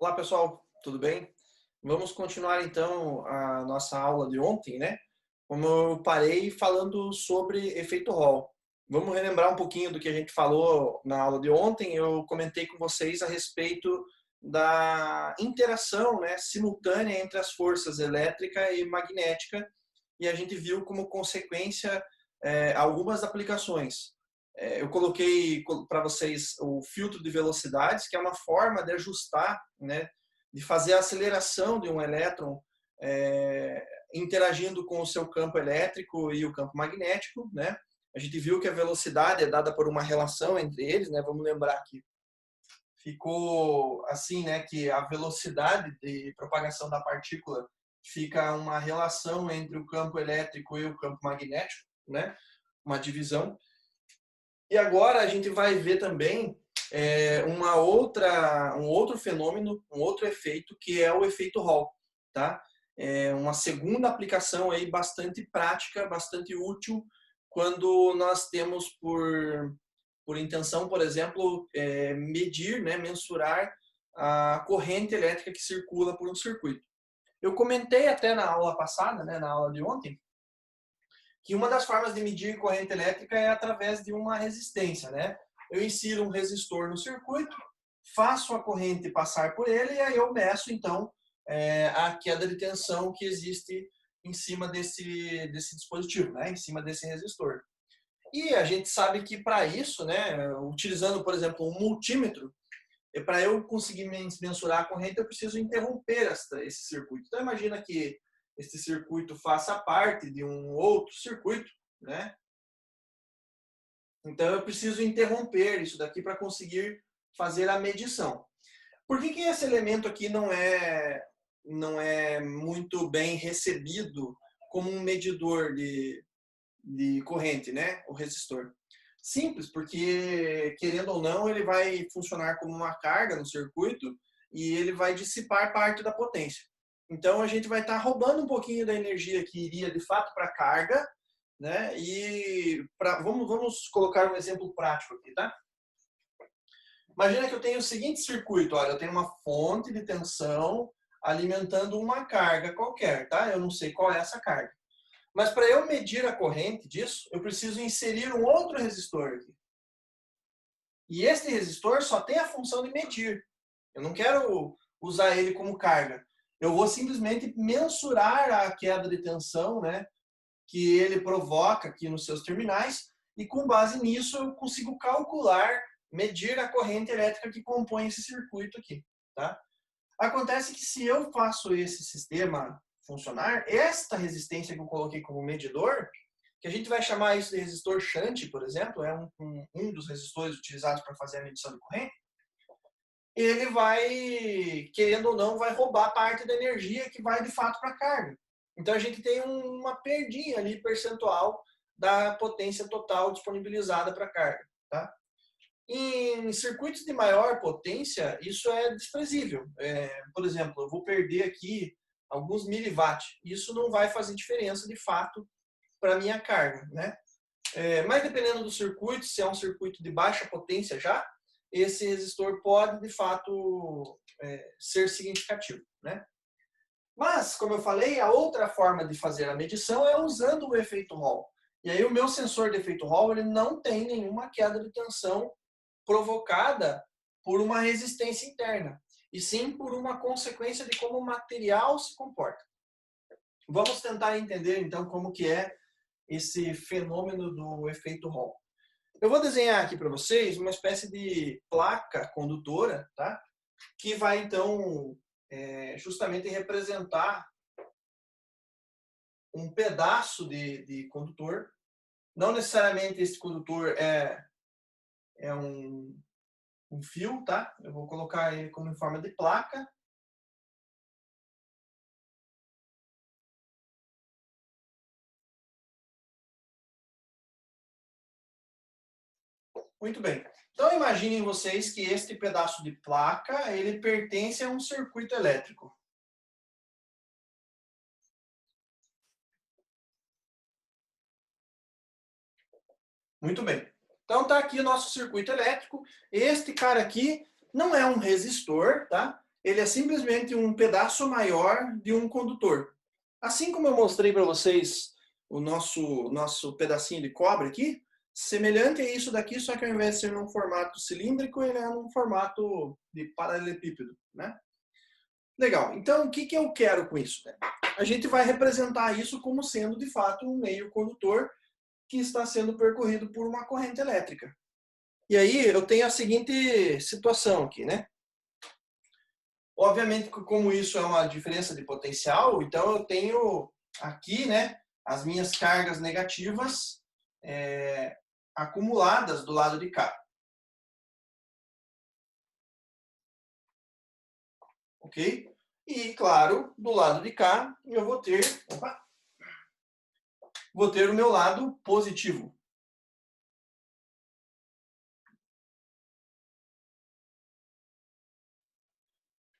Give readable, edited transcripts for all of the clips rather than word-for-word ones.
Olá pessoal, tudo bem? Vamos continuar então a nossa aula de ontem, né? Como eu parei falando sobre efeito Hall. Vamos relembrar um pouquinho do que a gente falou na aula de ontem. Eu comentei com vocês a respeito da interação, né, simultânea entre as forças elétrica e magnética, e a gente viu como consequência algumas aplicações. Eu coloquei para vocês o filtro de velocidades, que é uma forma de ajustar, né, de fazer a aceleração de um elétron interagindo com o seu campo elétrico e o campo magnético, né? A gente viu que a velocidade é dada por uma relação entre eles, né? Vamos lembrar que ficou assim, né, que a velocidade de propagação da partícula fica uma relação entre o campo elétrico e o campo magnético, né? Uma divisão. E agora a gente vai ver também um outro fenômeno, um outro efeito, que é o efeito Hall, tá? É uma segunda aplicação aí bastante prática, bastante útil, quando nós temos por intenção, por exemplo, medir, né, mensurar a corrente elétrica que circula por um circuito. Eu comentei até na aula passada, né, na aula de ontem, que uma das formas de medir corrente elétrica é através de uma resistência, né? Eu insiro um resistor no circuito, faço a corrente passar por ele e aí eu meço, então, a queda de tensão que existe em cima desse dispositivo, né? Em cima desse resistor. E a gente sabe que para isso, né, utilizando, por exemplo, um multímetro, para eu conseguir mensurar a corrente, eu preciso interromper esse circuito. Então, imagina que esse circuito faça parte de um outro circuito, né? Então, eu preciso interromper isso daqui para conseguir fazer a medição. Por que esse elemento aqui não é muito bem recebido como um medidor de corrente, né? O resistor. Simples, porque, querendo ou não, ele vai funcionar como uma carga no circuito e ele vai dissipar parte da potência. Então, a gente vai estar roubando um pouquinho da energia que iria, de fato, para a carga, né? Vamos colocar um exemplo prático aqui, tá? Imagina que eu tenho o seguinte circuito, olha, eu tenho uma fonte de tensão alimentando uma carga qualquer, tá? Eu não sei qual é essa carga. Mas para eu medir a corrente disso, eu preciso inserir um outro resistor aqui. E esse resistor só tem a função de medir. Eu não quero usar ele como carga. Eu vou simplesmente mensurar a queda de tensão, né, que ele provoca aqui nos seus terminais, e com base nisso eu consigo calcular, medir a corrente elétrica que compõe esse circuito aqui. Tá? Acontece que se eu faço esse sistema funcionar, esta resistência que eu coloquei como medidor, que a gente vai chamar isso de resistor shunt, por exemplo, é um dos resistores utilizados para fazer a medição de corrente, ele vai, querendo ou não, vai roubar parte da energia que vai de fato para a carga. Então a gente tem uma perdinha ali percentual da potência total disponibilizada para a carga. Tá? Em circuitos de maior potência, isso é desprezível. Por exemplo, eu vou perder aqui alguns miliwatt. Isso não vai fazer diferença, de fato, para a minha carga. Né? Mas dependendo do circuito, se é um circuito de baixa potência já, esse resistor pode, de fato, ser significativo. Né? Mas, como eu falei, a outra forma de fazer a medição é usando o efeito Hall. E aí o meu sensor de efeito Hall ele não tem nenhuma queda de tensão provocada por uma resistência interna, e sim por uma consequência de como o material se comporta. Vamos tentar entender, então, como que é esse fenômeno do efeito Hall. Eu vou desenhar aqui para vocês uma espécie de placa condutora, tá? Que vai, então, justamente representar um pedaço de condutor. Não necessariamente esse condutor é um fio, tá? Eu vou colocar ele como em forma de placa. Muito bem. Então imaginem vocês que este pedaço de placa, ele pertence a um circuito elétrico. Muito bem. Então está aqui o nosso circuito elétrico. Este cara aqui não é um resistor, tá? ele é simplesmente um pedaço maior de um condutor. Assim como eu mostrei para vocês o nosso pedacinho de cobre aqui, semelhante a isso daqui, só que ao invés de ser num formato cilíndrico, ele é num formato de paralelepípedo, né? Legal. Então, o que eu quero com isso? A gente vai representar isso como sendo, de fato, um meio condutor que está sendo percorrido por uma corrente elétrica. E aí eu tenho a seguinte situação aqui, né? Obviamente, como isso é uma diferença de potencial, então eu tenho aqui, né, as minhas cargas negativas acumuladas do lado de cá. Ok? E, claro, do lado de cá eu vou ter o meu lado positivo.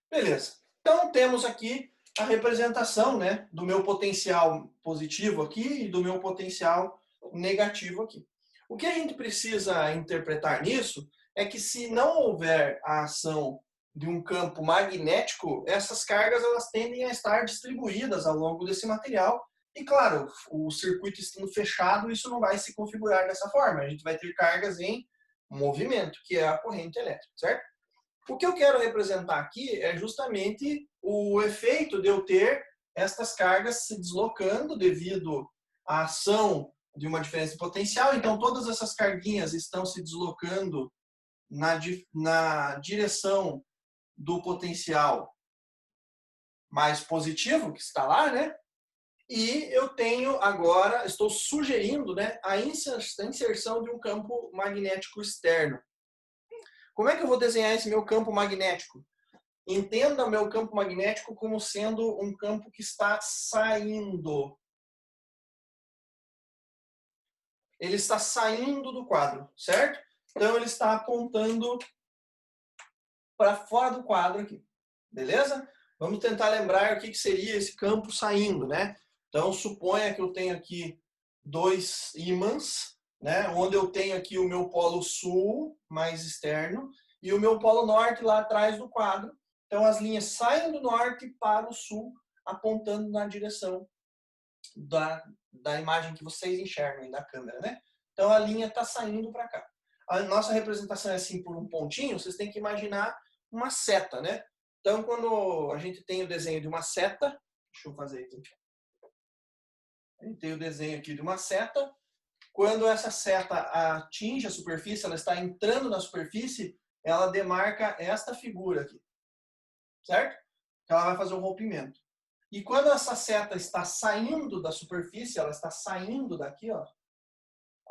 Beleza. Então, temos aqui a representação, né, do meu potencial positivo aqui e do meu potencial negativo aqui. O que a gente precisa interpretar nisso é que se não houver a ação de um campo magnético, essas cargas elas tendem a estar distribuídas ao longo desse material. E, claro, o circuito estando fechado, isso não vai se configurar dessa forma. A gente vai ter cargas em movimento, que é a corrente elétrica, certo? O que eu quero representar aqui é justamente o efeito de eu ter estas cargas se deslocando devido à ação de uma diferença de potencial. Então, todas essas carguinhas estão se deslocando na direção do potencial mais positivo, que está lá, né? E eu tenho agora, estou sugerindo, né, a inserção de um campo magnético externo. Como é que eu vou desenhar esse meu campo magnético? Entenda o meu campo magnético como sendo um campo que está saindo. Ele está saindo do quadro, certo? Então ele está apontando para fora do quadro aqui. Beleza? Vamos tentar lembrar o que seria esse campo saindo, né? Então suponha que eu tenho aqui dois ímãs, né? Onde eu tenho aqui o meu polo sul mais externo e o meu polo norte lá atrás do quadro. Então as linhas saem do norte para o sul, apontando na direção da imagem que vocês enxergam aí da câmera, né? Então a linha está saindo para cá. A nossa representação é assim por um pontinho, vocês têm que imaginar uma seta, né? Então quando a gente tem o desenho de uma seta, deixa eu fazer aqui. A gente tem o desenho aqui de uma seta. Quando essa seta atinge a superfície, ela está entrando na superfície, ela demarca esta figura aqui, certo? Ela vai fazer um rompimento. E quando essa seta está saindo da superfície, ela está saindo daqui, ó,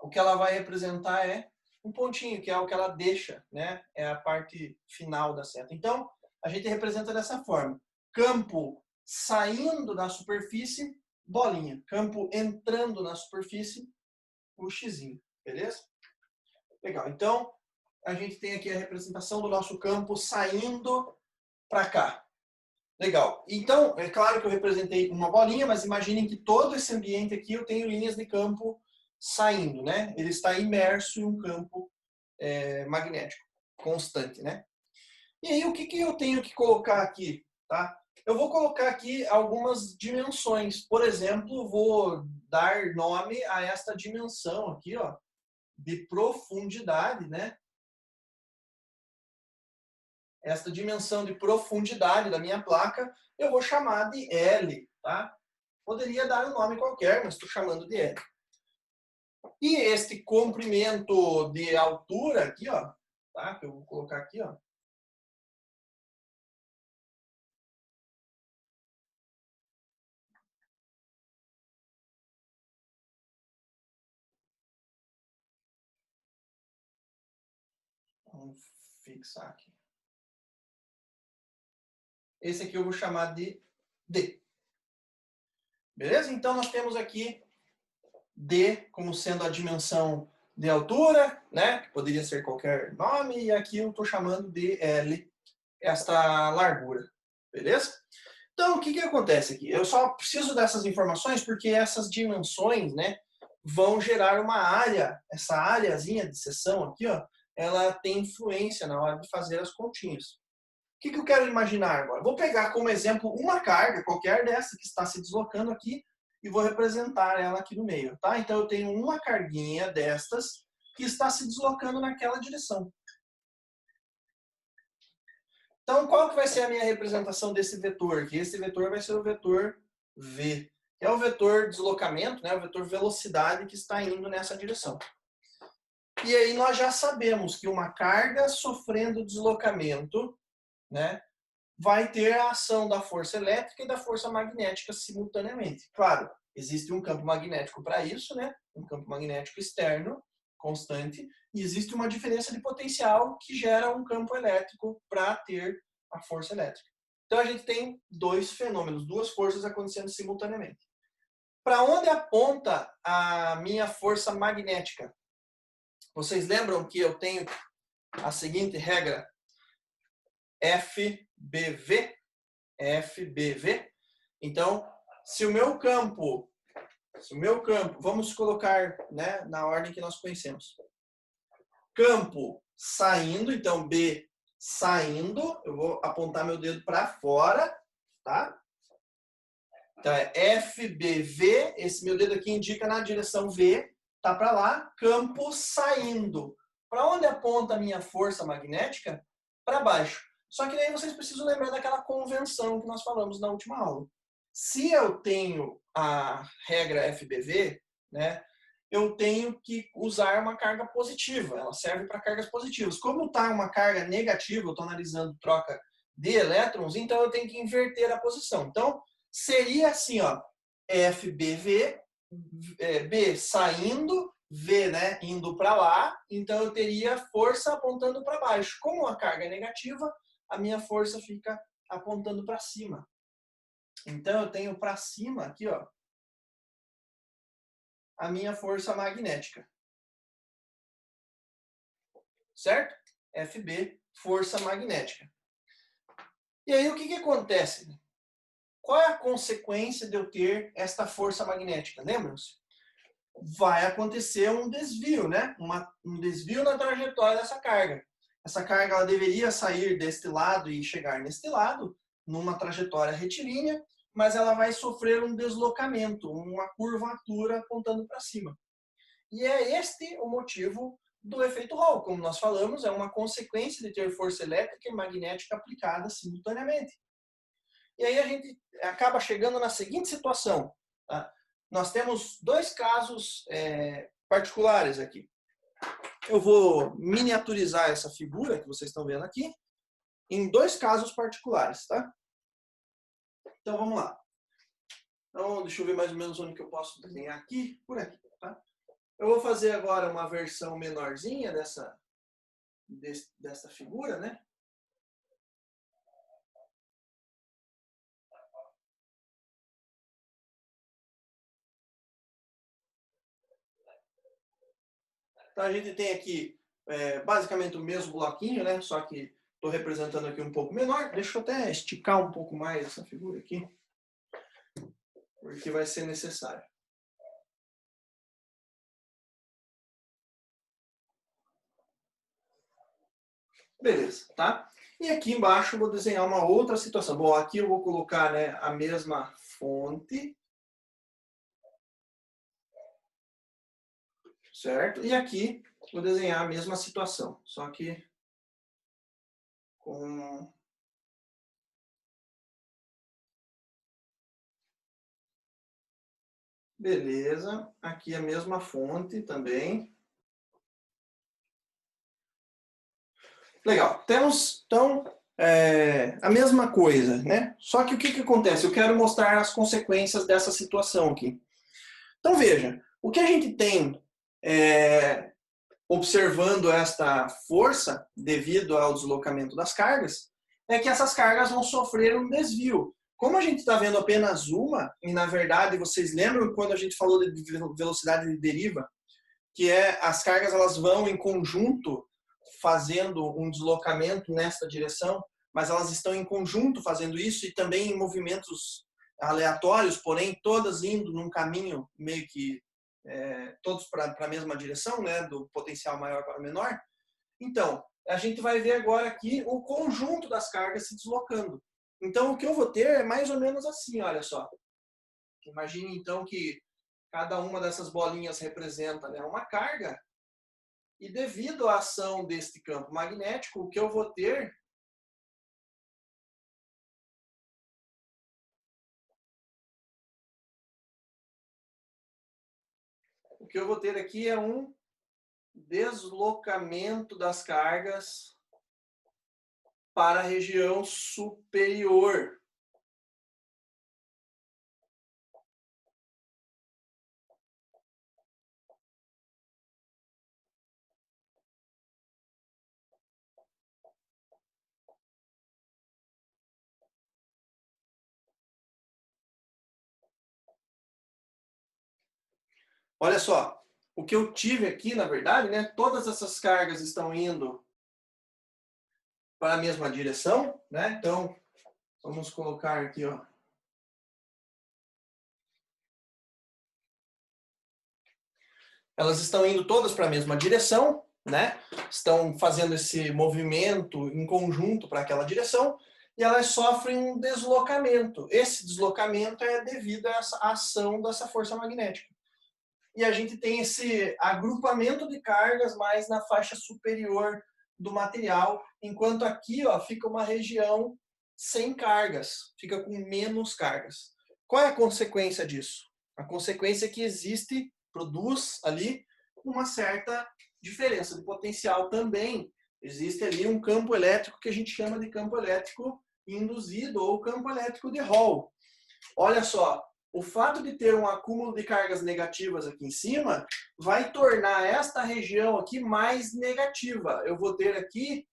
o que ela vai representar é um pontinho, que é o que ela deixa, né? É a parte final da seta. Então, a gente representa dessa forma. Campo saindo da superfície, bolinha. Campo entrando na superfície, o xizinho. Beleza? Legal. Então, a gente tem aqui a representação do nosso campo saindo para cá. Legal. Então, é claro que eu representei uma bolinha, mas imaginem que todo esse ambiente aqui eu tenho linhas de campo saindo, né? Ele está imerso em um campo magnético constante, né? E aí, o que eu tenho que colocar aqui, tá? Eu vou colocar aqui algumas dimensões. Por exemplo, vou dar nome a esta dimensão aqui, ó, de profundidade, né? Esta dimensão de profundidade da minha placa, eu vou chamar de L, tá? Poderia dar um nome qualquer, mas estou chamando de L. E este comprimento de altura aqui, ó, tá? Que eu vou colocar aqui, ó. Vamos fixar aqui. Esse aqui eu vou chamar de D. Beleza? Então nós temos aqui D como sendo a dimensão de altura, né? Que poderia ser qualquer nome, e aqui eu estou chamando de L, esta largura. Beleza? Então, o que acontece aqui? Eu só preciso dessas informações porque essas dimensões, né, vão gerar uma área, essa áreazinha de seção aqui, ó, ela tem influência na hora de fazer as continhas. que eu quero imaginar agora? Vou pegar como exemplo uma carga, qualquer dessa que está se deslocando aqui, e vou representar ela aqui no meio, tá? Então eu tenho uma carguinha destas que está se deslocando naquela direção. Então qual que vai ser a minha representação desse vetor aqui? Esse vetor vai ser o vetor V, que é o vetor deslocamento, né? O vetor velocidade que está indo nessa direção. E aí nós já sabemos que uma carga sofrendo deslocamento, né, vai ter a ação da força elétrica e da força magnética simultaneamente. Claro, existe um campo magnético para isso, né? Um campo magnético externo, constante, e existe uma diferença de potencial que gera um campo elétrico para ter a força elétrica. Então a gente tem dois fenômenos, duas forças acontecendo simultaneamente. Para onde aponta a minha força magnética? Vocês lembram que eu tenho a seguinte regra? FBV. FBV. Então, se o meu campo, vamos colocar, né, na ordem que nós conhecemos. Campo saindo, então B saindo, eu vou apontar meu dedo para fora, tá? Então é FBV, esse meu dedo aqui indica na direção V, tá para lá, campo saindo. Para onde aponta a minha força magnética? Para baixo. Só que daí vocês precisam lembrar daquela convenção que nós falamos na última aula. Se eu tenho a regra FBV, né, eu tenho que usar uma carga positiva. Ela serve para cargas positivas. Como está uma carga negativa, eu estou analisando troca de elétrons, então eu tenho que inverter a posição. Então, seria assim, ó, FBV, B saindo, V, né, indo para lá, então eu teria força apontando para baixo. Como a carga é negativa, a minha força fica apontando para cima. Então eu tenho para cima aqui, ó, a minha força magnética. Certo? FB, força magnética. E aí o que acontece? Qual é a consequência de eu ter esta força magnética? Lembram-se? Vai acontecer um desvio, né? Um desvio na trajetória dessa carga. Essa carga ela deveria sair deste lado e chegar neste lado, numa trajetória retilínea, mas ela vai sofrer um deslocamento, uma curvatura apontando para cima. E é este o motivo do efeito Hall. Como nós falamos, é uma consequência de ter força elétrica e magnética aplicada simultaneamente. E aí a gente acaba chegando na seguinte situação. Tá? Nós temos dois casos particulares aqui. Eu vou miniaturizar essa figura que vocês estão vendo aqui em dois casos particulares, tá? Então vamos lá. Então, deixa eu ver mais ou menos onde que eu posso desenhar aqui, por aqui, tá? Eu vou fazer agora uma versão menorzinha dessa figura, né? Então a gente tem aqui basicamente o mesmo bloquinho, né? Só que estou representando aqui um pouco menor. Deixa eu até esticar um pouco mais essa figura aqui, porque vai ser necessário. Beleza, tá? E aqui embaixo eu vou desenhar uma outra situação. Bom, aqui eu vou colocar, né, a mesma fonte. Certo? E aqui vou desenhar a mesma situação, só que com... Beleza. Aqui a mesma fonte também. Legal. Temos, então, a mesma coisa, né? Só que o que acontece? Eu quero mostrar as consequências dessa situação aqui. Então, veja, o que a gente tem observando esta força devido ao deslocamento das cargas é que essas cargas vão sofrer um desvio. Como a gente está vendo apenas uma, e na verdade vocês lembram quando a gente falou de velocidade de deriva, que as cargas elas vão em conjunto fazendo um deslocamento nesta direção, mas elas estão em conjunto fazendo isso e também em movimentos aleatórios, porém todas indo num caminho meio que todos para a mesma direção, né, do potencial maior para o menor. Então, a gente vai ver agora aqui o conjunto das cargas se deslocando. Então, o que eu vou ter é mais ou menos assim, olha só. Imagine, então, que cada uma dessas bolinhas representa, né, uma carga. E devido à ação deste campo magnético, o que eu vou ter aqui é um deslocamento das cargas para a região superior. Olha só, o que eu tive aqui, na verdade, né, todas essas cargas estão indo para a mesma direção, né? Então, vamos colocar aqui, ó. Elas estão indo todas para a mesma direção, né? Estão fazendo esse movimento em conjunto para aquela direção e elas sofrem um deslocamento. Esse deslocamento é devido a essa ação dessa força magnética. E a gente tem esse agrupamento de cargas mais na faixa superior do material, enquanto aqui, ó, fica uma região sem cargas, fica com menos cargas. Qual é a consequência disso? A consequência é que produz ali uma certa diferença de potencial também. Existe ali um campo elétrico que a gente chama de campo elétrico induzido ou campo elétrico de Hall. Olha só, o fato de ter um acúmulo de cargas negativas aqui em cima vai tornar esta região aqui mais negativa. Eu vou ter aqui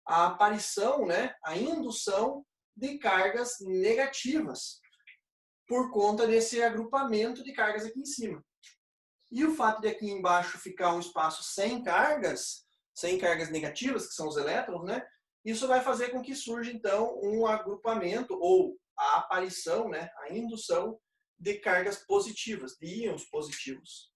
a aparição, né, a indução de cargas negativas por conta desse agrupamento de cargas aqui em cima. E o fato de aqui embaixo ficar um espaço sem cargas negativas, que são os elétrons, né, isso vai fazer com que surja então um agrupamento ou a aparição, né, a indução de cargas positivas, de íons positivos.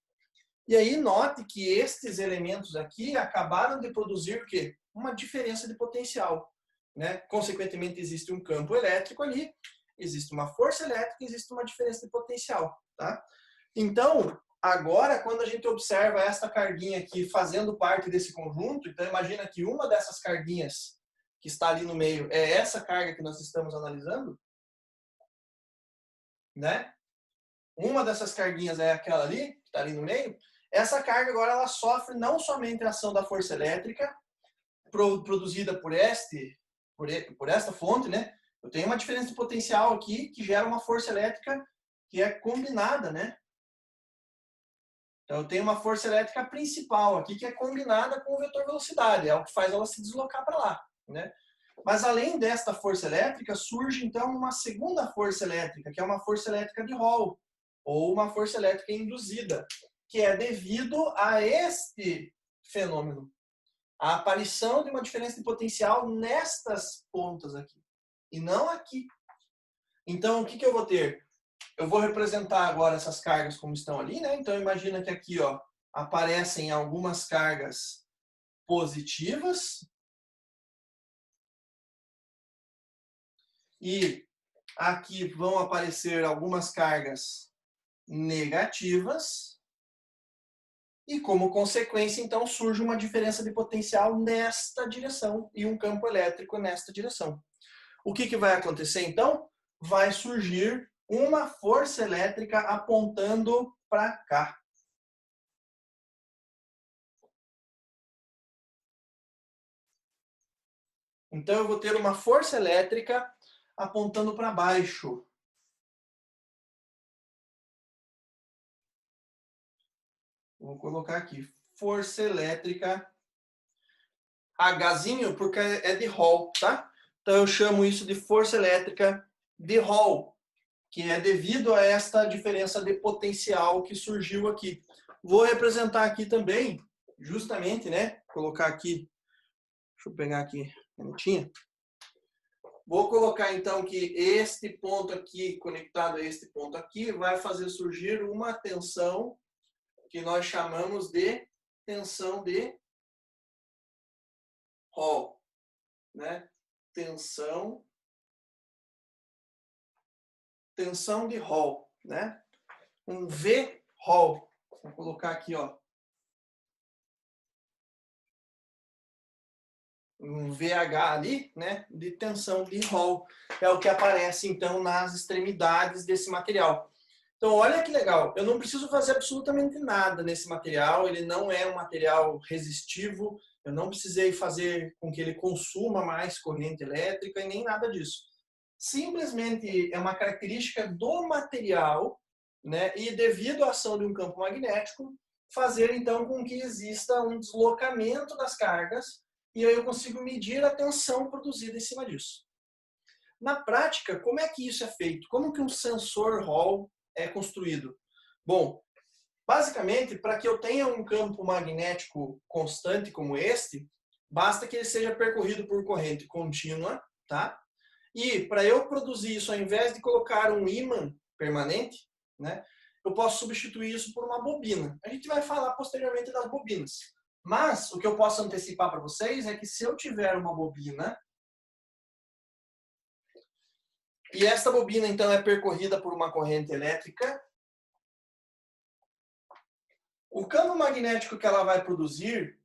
E aí note que estes elementos aqui acabaram de produzir o quê? Uma diferença de potencial, né? Consequentemente existe um campo elétrico ali, existe uma força elétrica, existe uma diferença de potencial, tá? Então, agora quando a gente observa esta carguinha aqui fazendo parte desse conjunto, então imagina que uma dessas carguinhas que está ali no meio é essa carga que nós estamos analisando, né? Uma dessas carguinhas é aquela ali, que está ali no meio. Essa carga agora ela sofre não somente a ação da força elétrica produzida por esta fonte, né? Eu tenho uma diferença de potencial aqui que gera uma força elétrica que é combinada, né? Então eu tenho uma força elétrica principal aqui que é combinada com o vetor velocidade, é o que faz ela se deslocar para lá, né? Mas além desta força elétrica, surge então uma segunda força elétrica, que é uma força elétrica de Hall, ou uma força elétrica induzida, que é devido a este fenômeno, a aparição de uma diferença de potencial nestas pontas aqui, e não aqui. Então, o que eu vou ter? Eu vou representar agora essas cargas como estão ali, né? Então, imagina que aqui, ó, aparecem algumas cargas positivas, e aqui vão aparecer algumas cargas negativas. E como consequência, então, surge uma diferença de potencial nesta direção e um campo elétrico nesta direção. O que vai acontecer, então? Vai surgir uma força elétrica apontando para cá. Então, eu vou ter uma força elétrica apontando para baixo. Vou colocar aqui, força elétrica Hzinho, porque é de Hall, tá? Então eu chamo isso de força elétrica de Hall, que é devido a esta diferença de potencial que surgiu aqui. Vou representar aqui também, justamente, né? Colocar aqui, deixa eu pegar aqui a notinha. Vou colocar então que este ponto aqui, conectado a este ponto aqui, vai fazer surgir uma tensão que nós chamamos de tensão de Hall, né? Tensão de Hall, né? Um V Hall. Vou colocar aqui, ó. Um VH ali, né? De tensão de Hall. É o que aparece, então, nas extremidades desse material. Então, olha que legal. Eu não preciso fazer absolutamente nada nesse material. Ele não é um material resistivo. Eu não precisei fazer com que ele consuma mais corrente elétrica e nem nada disso. Simplesmente é uma característica do material, né? E devido à ação de um campo magnético, fazer então com que exista um deslocamento das cargas e aí eu consigo medir a tensão produzida em cima disso. Na prática, como é que isso é feito? Como que um sensor Hall é construído? Bom, basicamente, para que eu tenha um campo magnético constante como este, basta que ele seja percorrido por corrente contínua, tá? E para eu produzir isso, ao invés de colocar um ímã permanente, né, eu posso substituir isso por uma bobina. A gente vai falar posteriormente das bobinas. Mas o que eu posso antecipar para vocês é que se eu tiver uma bobina, e esta bobina então é percorrida por uma corrente elétrica, o campo magnético que ela vai produzir,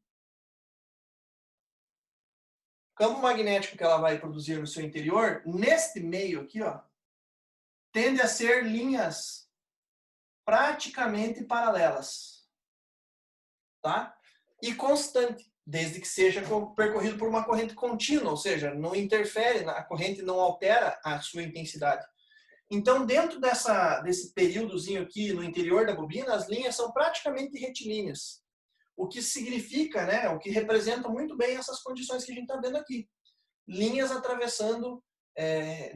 no seu interior, neste meio aqui, ó, tende a ser linhas praticamente paralelas, tá? E constante, desde que seja percorrido por uma corrente contínua, ou seja, não interfere, a corrente não altera a sua intensidade. Então, dentro desse períodozinho aqui no interior da bobina, as linhas são praticamente retilíneas. O que significa, né, o que representa muito bem essas condições que a gente está vendo aqui. Linhas atravessando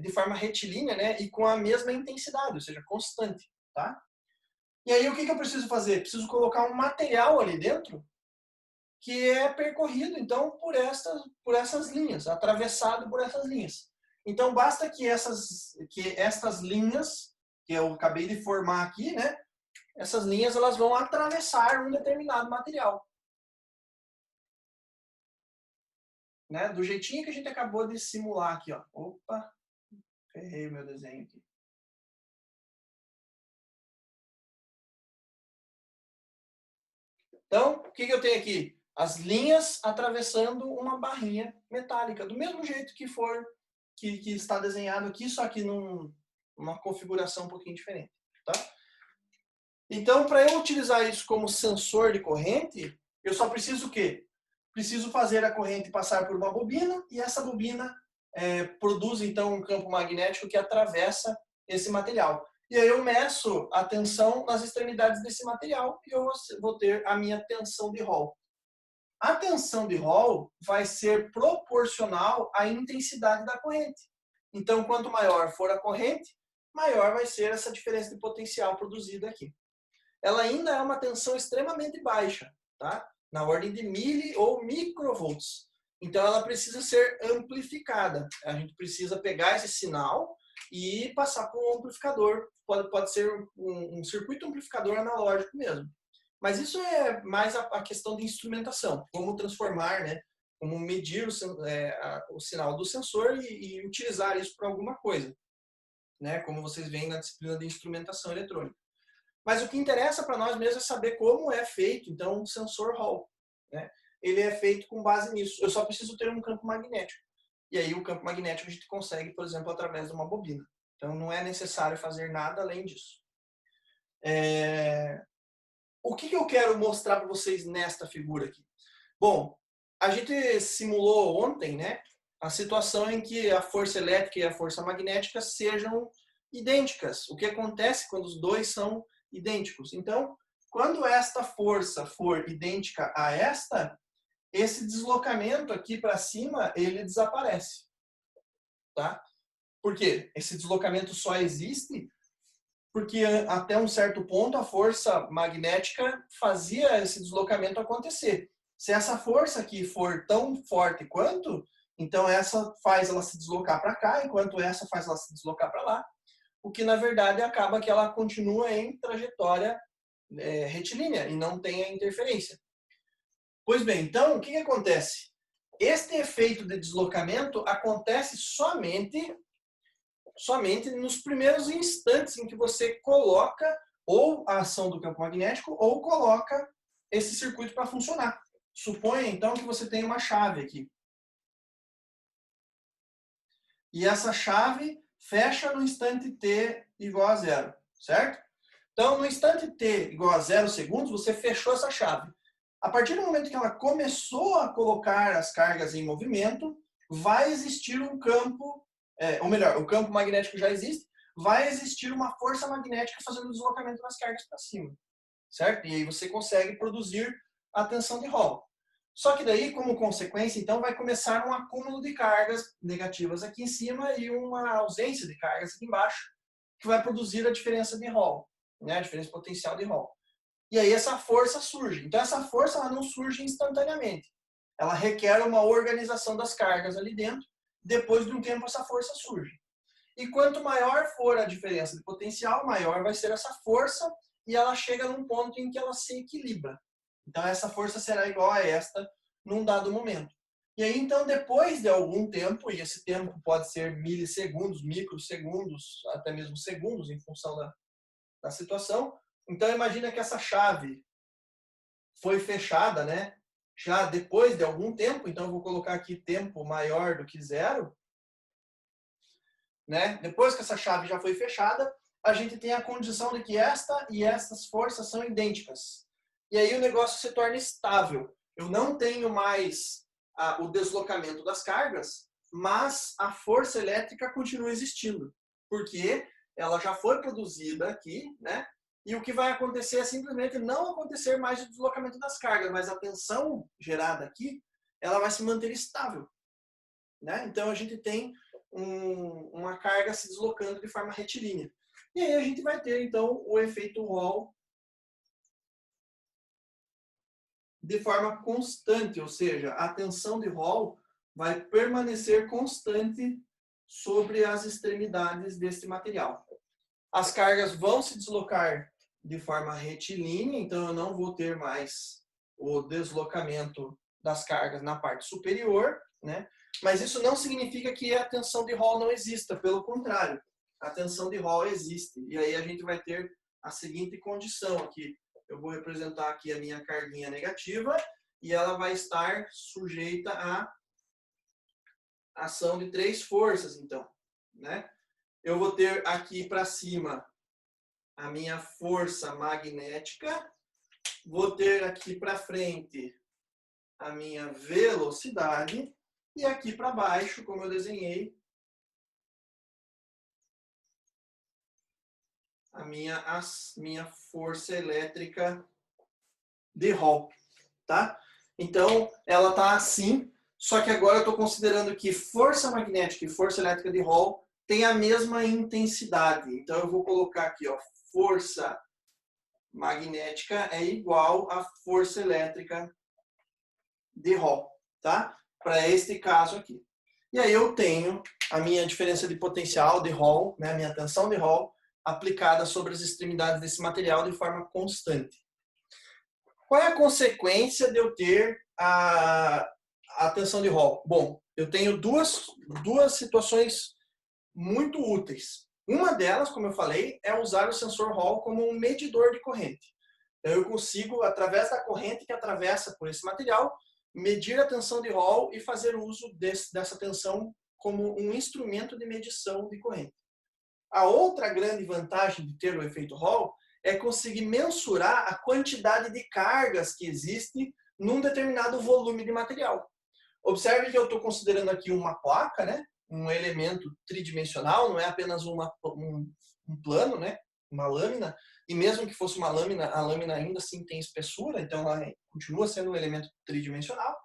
de forma retilínea, né, e com a mesma intensidade, ou seja, constante. Tá? E aí, o que eu preciso fazer? Preciso colocar um material ali dentro que é percorrido, então, por essas linhas, atravessado por essas linhas. Então, basta que estas linhas, que eu acabei de formar aqui, né? Essas linhas elas vão atravessar um determinado material. Né? Do jeitinho que a gente acabou de simular aqui. Ó. Opa, ferrei o meu desenho aqui. Então, o que eu tenho aqui? As linhas atravessando uma barrinha metálica, do mesmo jeito que está desenhado aqui, só que numa configuração um pouquinho diferente. Tá? Então, para eu utilizar isso como sensor de corrente, eu só preciso o quê? Preciso fazer a corrente passar por uma bobina e essa bobina produz, então, um campo magnético que atravessa esse material. E aí eu meço a tensão nas extremidades desse material e eu vou ter a minha tensão de Hall. A tensão de Hall vai ser proporcional à intensidade da corrente. Então, quanto maior for a corrente, maior vai ser essa diferença de potencial produzida aqui. Ela ainda é uma tensão extremamente baixa, tá? Na ordem de mili ou microvolts. Então, ela precisa ser amplificada. A gente precisa pegar esse sinal e passar por um amplificador. Pode ser um circuito amplificador analógico mesmo. Mas isso é mais a questão de instrumentação. Como transformar, né? Como medir o sinal do sensor e utilizar isso para alguma coisa. Né? Como vocês veem na disciplina de instrumentação eletrônica. Mas o que interessa para nós mesmo é saber como é feito, então, um sensor Hall. Né? Ele é feito com base nisso. Eu só preciso ter um campo magnético. E aí o campo magnético a gente consegue, por exemplo, através de uma bobina. Então não é necessário fazer nada além disso. O que eu quero mostrar para vocês nesta figura aqui? Bom, a gente simulou ontem, né, a situação em que a força elétrica e a força magnética sejam idênticas. O que acontece quando os dois são idênticos? Então, quando esta força for idêntica a esta, esse deslocamento aqui para cima, ele desaparece. Tá? Por quê? Esse deslocamento só existe porque até um certo ponto a força magnética fazia esse deslocamento acontecer. Se essa força aqui for tão forte quanto, então essa faz ela se deslocar para cá, enquanto essa faz ela se deslocar para lá, o que na verdade acaba que ela continua em trajetória retilínea e não tem a interferência. Pois bem, então o que acontece? Este efeito de deslocamento acontece somente nos primeiros instantes em que você coloca ou a ação do campo magnético ou coloca esse circuito para funcionar. Suponha, então, que você tem uma chave aqui. E essa chave fecha no instante t igual a 0, certo? Então, no instante t igual a 0 segundos, você fechou essa chave. A partir do momento que ela começou a colocar as cargas em movimento, vai existir um campo, ou melhor, o campo magnético já existe, vai existir uma força magnética fazendo o deslocamento das cargas para cima, certo? E aí você consegue produzir a tensão de Hall. Só que daí, como consequência, então, vai começar um acúmulo de cargas negativas aqui em cima e uma ausência de cargas aqui embaixo, que vai produzir a diferença de Hall, né? A diferença potencial de Hall. E aí essa força surge. Então essa força ela não surge instantaneamente. Ela requer uma organização das cargas ali dentro. Depois de um tempo essa força surge. E quanto maior for a diferença de potencial, maior vai ser essa força e ela chega num ponto em que ela se equilibra. Então essa força será igual a esta num dado momento. E aí então depois de algum tempo, e esse tempo pode ser milissegundos, microsegundos, até mesmo segundos em função da situação. Então imagina que essa chave foi fechada, né? Já depois de algum tempo, então eu vou colocar aqui tempo maior do que 0, né? Depois que essa chave já foi fechada, a gente tem a condição de que esta e estas forças são idênticas. E aí o negócio se torna estável. Eu não tenho mais o deslocamento das cargas, mas a força elétrica continua existindo, porque ela já foi produzida aqui, né? E o que vai acontecer é simplesmente não acontecer mais o deslocamento das cargas, mas a tensão gerada aqui, ela vai se manter estável, né? Então a gente tem uma carga se deslocando de forma retilínea. E aí a gente vai ter, então, o efeito Hall de forma constante, ou seja, a tensão de Hall vai permanecer constante sobre as extremidades deste material. As cargas vão se deslocar de forma retilínea, então eu não vou ter mais o deslocamento das cargas na parte superior, né? Mas isso não significa que a tensão de Hall não exista, pelo contrário, a tensão de Hall existe. E aí a gente vai ter a seguinte condição aqui. Eu vou representar aqui a minha carguinha negativa e ela vai estar sujeita à ação de 3 forças, então, né? Eu vou ter aqui para cima a minha força magnética, vou ter aqui para frente a minha velocidade e aqui para baixo, como eu desenhei, a minha força elétrica de Hall, tá? Então, ela está assim, só que agora eu estou considerando que força magnética e força elétrica de Hall têm a mesma intensidade. Então, eu vou colocar aqui, ó, força magnética é igual à força elétrica de Hall, tá? Para este caso aqui. E aí eu tenho a minha diferença de potencial de Hall, né, a minha tensão de Hall, aplicada sobre as extremidades desse material de forma constante. Qual é a consequência de eu ter a tensão de Hall? Bom, eu tenho duas situações muito úteis. Uma delas, como eu falei, é usar o sensor Hall como um medidor de corrente. Então, eu consigo, através da corrente que atravessa por esse material, medir a tensão de Hall e fazer uso dessa tensão como um instrumento de medição de corrente. A outra grande vantagem de ter o efeito Hall é conseguir mensurar a quantidade de cargas que existe num determinado volume de material. Observe que eu estou considerando aqui uma placa, né? Um elemento tridimensional, não é apenas um plano, né? Uma lâmina. E mesmo que fosse uma lâmina, a lâmina ainda assim tem espessura, então ela continua sendo um elemento tridimensional.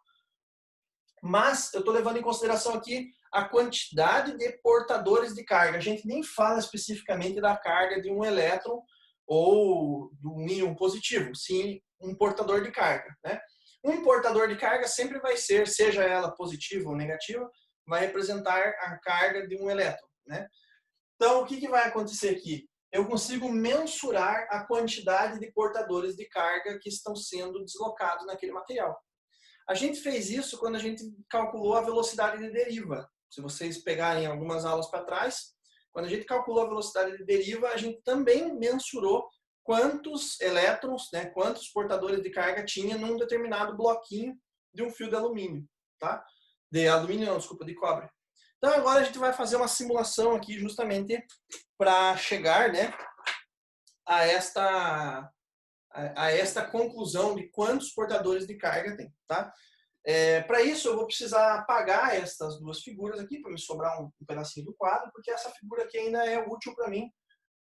Mas eu estou levando em consideração aqui a quantidade de portadores de carga. A gente nem fala especificamente da carga de um elétron ou do íon positivo, sim um portador de carga, né? Um portador de carga sempre vai ser, seja ela positiva ou negativa, vai representar a carga de um elétron, né? Então, o que vai acontecer aqui? Eu consigo mensurar a quantidade de portadores de carga que estão sendo deslocados naquele material. A gente fez isso quando a gente calculou a velocidade de deriva. Se vocês pegarem algumas aulas para trás, quando a gente calculou a velocidade de deriva, a gente também mensurou quantos elétrons, né, quantos portadores de carga tinha num determinado bloquinho de um fio de alumínio, tá? De alumínio não, desculpa, de cobre. Então agora a gente vai fazer uma simulação aqui justamente para chegar, né, a esta conclusão de quantos portadores de carga tem, tá? Para isso eu vou precisar apagar estas duas figuras aqui para me sobrar um pedacinho do quadro, porque essa figura aqui ainda é útil para mim,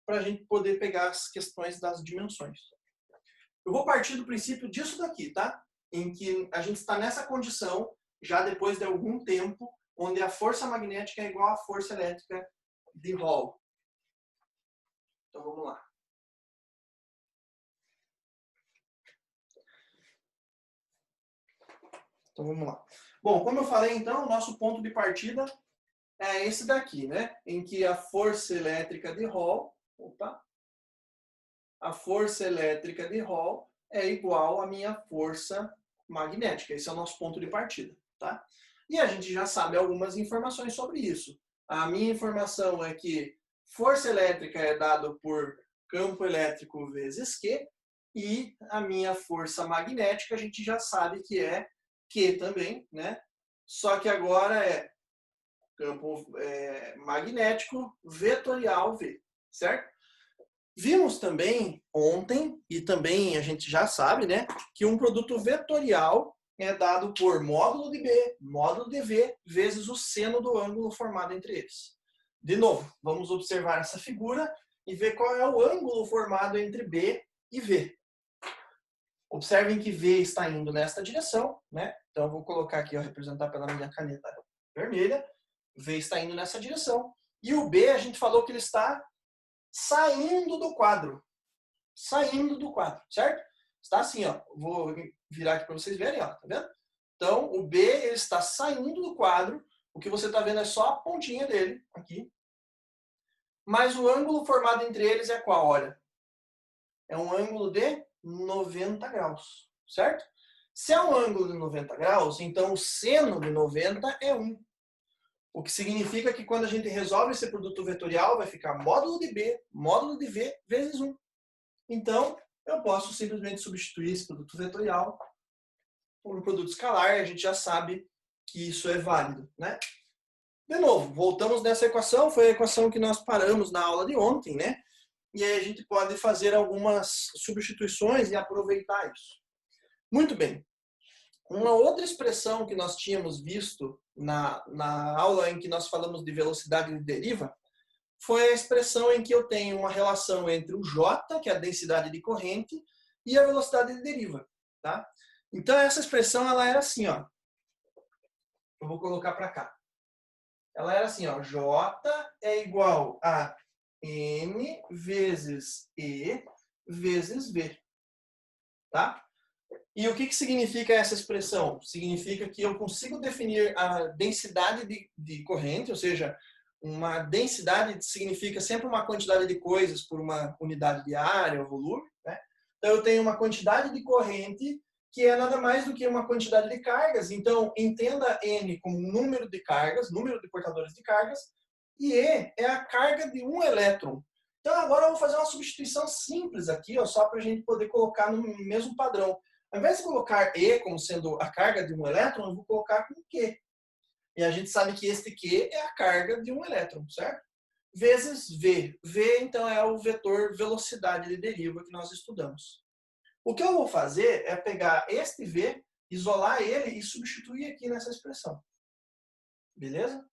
para a gente poder pegar as questões das dimensões. Eu vou partir do princípio disso daqui, tá? Em que a gente está nessa condição, já depois de algum tempo, onde a força magnética é igual à força elétrica de Hall. Então vamos lá. Então vamos lá. Bom, como eu falei então, o nosso ponto de partida é esse daqui, né? Em que a força elétrica de Hall, a força elétrica de Hall é igual à minha força magnética. Esse é o nosso ponto de partida, tá? E a gente já sabe algumas informações sobre isso. A minha informação é que força elétrica é dada por campo elétrico vezes Q, e a minha força magnética a gente já sabe que é Q também, né? Só que agora é campo magnético vetorial V, certo? Vimos também ontem, e também a gente já sabe, né, que um produto vetorial é dado por módulo de B, módulo de V, vezes o seno do ângulo formado entre eles. De novo, vamos observar essa figura e ver qual é o ângulo formado entre B e V. Observem que V está indo nesta direção, né? Então eu vou colocar aqui, ó, representar pela minha caneta vermelha. V está indo nessa direção. E o B, a gente falou que ele está saindo do quadro. Saindo do quadro, certo? Está assim, ó. Vou virar aqui para vocês verem, ó. Tá vendo? Então, o B ele está saindo do quadro. O que você está vendo é só a pontinha dele, aqui. Mas o ângulo formado entre eles é qual? Olha. É um ângulo de 90 graus, certo? Se é um ângulo de 90 graus, então o seno de 90 é 1. O que significa que quando a gente resolve esse produto vetorial, vai ficar módulo de B, módulo de V, vezes 1. Então, eu posso simplesmente substituir esse produto vetorial por um produto escalar, e a gente já sabe que isso é válido, né? De novo, voltamos nessa equação, foi a equação que nós paramos na aula de ontem, né? E aí a gente pode fazer algumas substituições e aproveitar isso. Muito bem. Uma outra expressão que nós tínhamos visto na aula em que nós falamos de velocidade de deriva foi a expressão em que eu tenho uma relação entre o J, que é a densidade de corrente, e a velocidade de deriva. Tá? Então, essa expressão ela era assim, ó. Eu vou colocar para cá. Ela era assim, ó. J é igual a M vezes E vezes V. Tá? E o que significa essa expressão? Significa que eu consigo definir a densidade de corrente, ou seja, uma densidade significa sempre uma quantidade de coisas por uma unidade de área ou volume. Né? Então, eu tenho uma quantidade de corrente que é nada mais do que uma quantidade de cargas. Então, entenda N como número de cargas, número de portadores de cargas, e E é a carga de um elétron. Então, agora eu vou fazer uma substituição simples aqui, ó, só para a gente poder colocar no mesmo padrão. Ao invés de colocar E como sendo a carga de um elétron, eu vou colocar com Q. E a gente sabe que este Q é a carga de um elétron, certo? Vezes V. V, então, é o vetor velocidade de deriva que nós estudamos. O que eu vou fazer é pegar este V, isolar ele e substituir aqui nessa expressão. Beleza?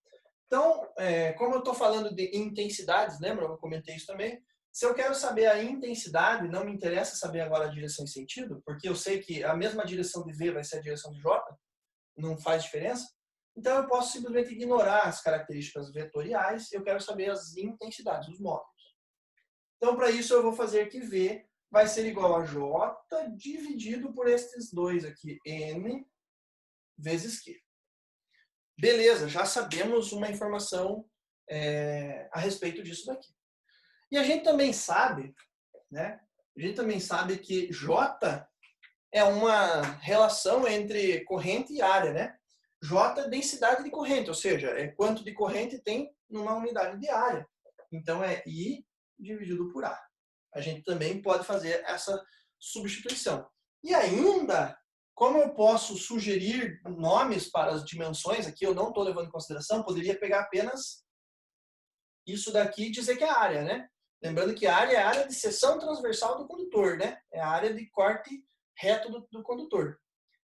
Então, como eu estou falando de intensidades, lembra? Eu comentei isso também. Se eu quero saber a intensidade, não me interessa saber agora a direção e sentido, porque eu sei que a mesma direção de V vai ser a direção de J, não faz diferença. Então, eu posso simplesmente ignorar as características vetoriais, eu quero saber as intensidades, os módulos. Então, para isso, eu vou fazer que V vai ser igual a J dividido por estes dois aqui, N vezes Q. Beleza, já sabemos uma informação a respeito disso daqui. E a gente também sabe, né? A gente também sabe que J é uma relação entre corrente e área, né? J é densidade de corrente, ou seja, é quanto de corrente tem numa unidade de área. Então é I dividido por A. A gente também pode fazer essa substituição. E ainda, como eu posso sugerir nomes para as dimensões, aqui eu não estou levando em consideração, poderia pegar apenas isso daqui e dizer que é a área, né? Lembrando que a área é a área de seção transversal do condutor, né? É a área de corte reto do condutor.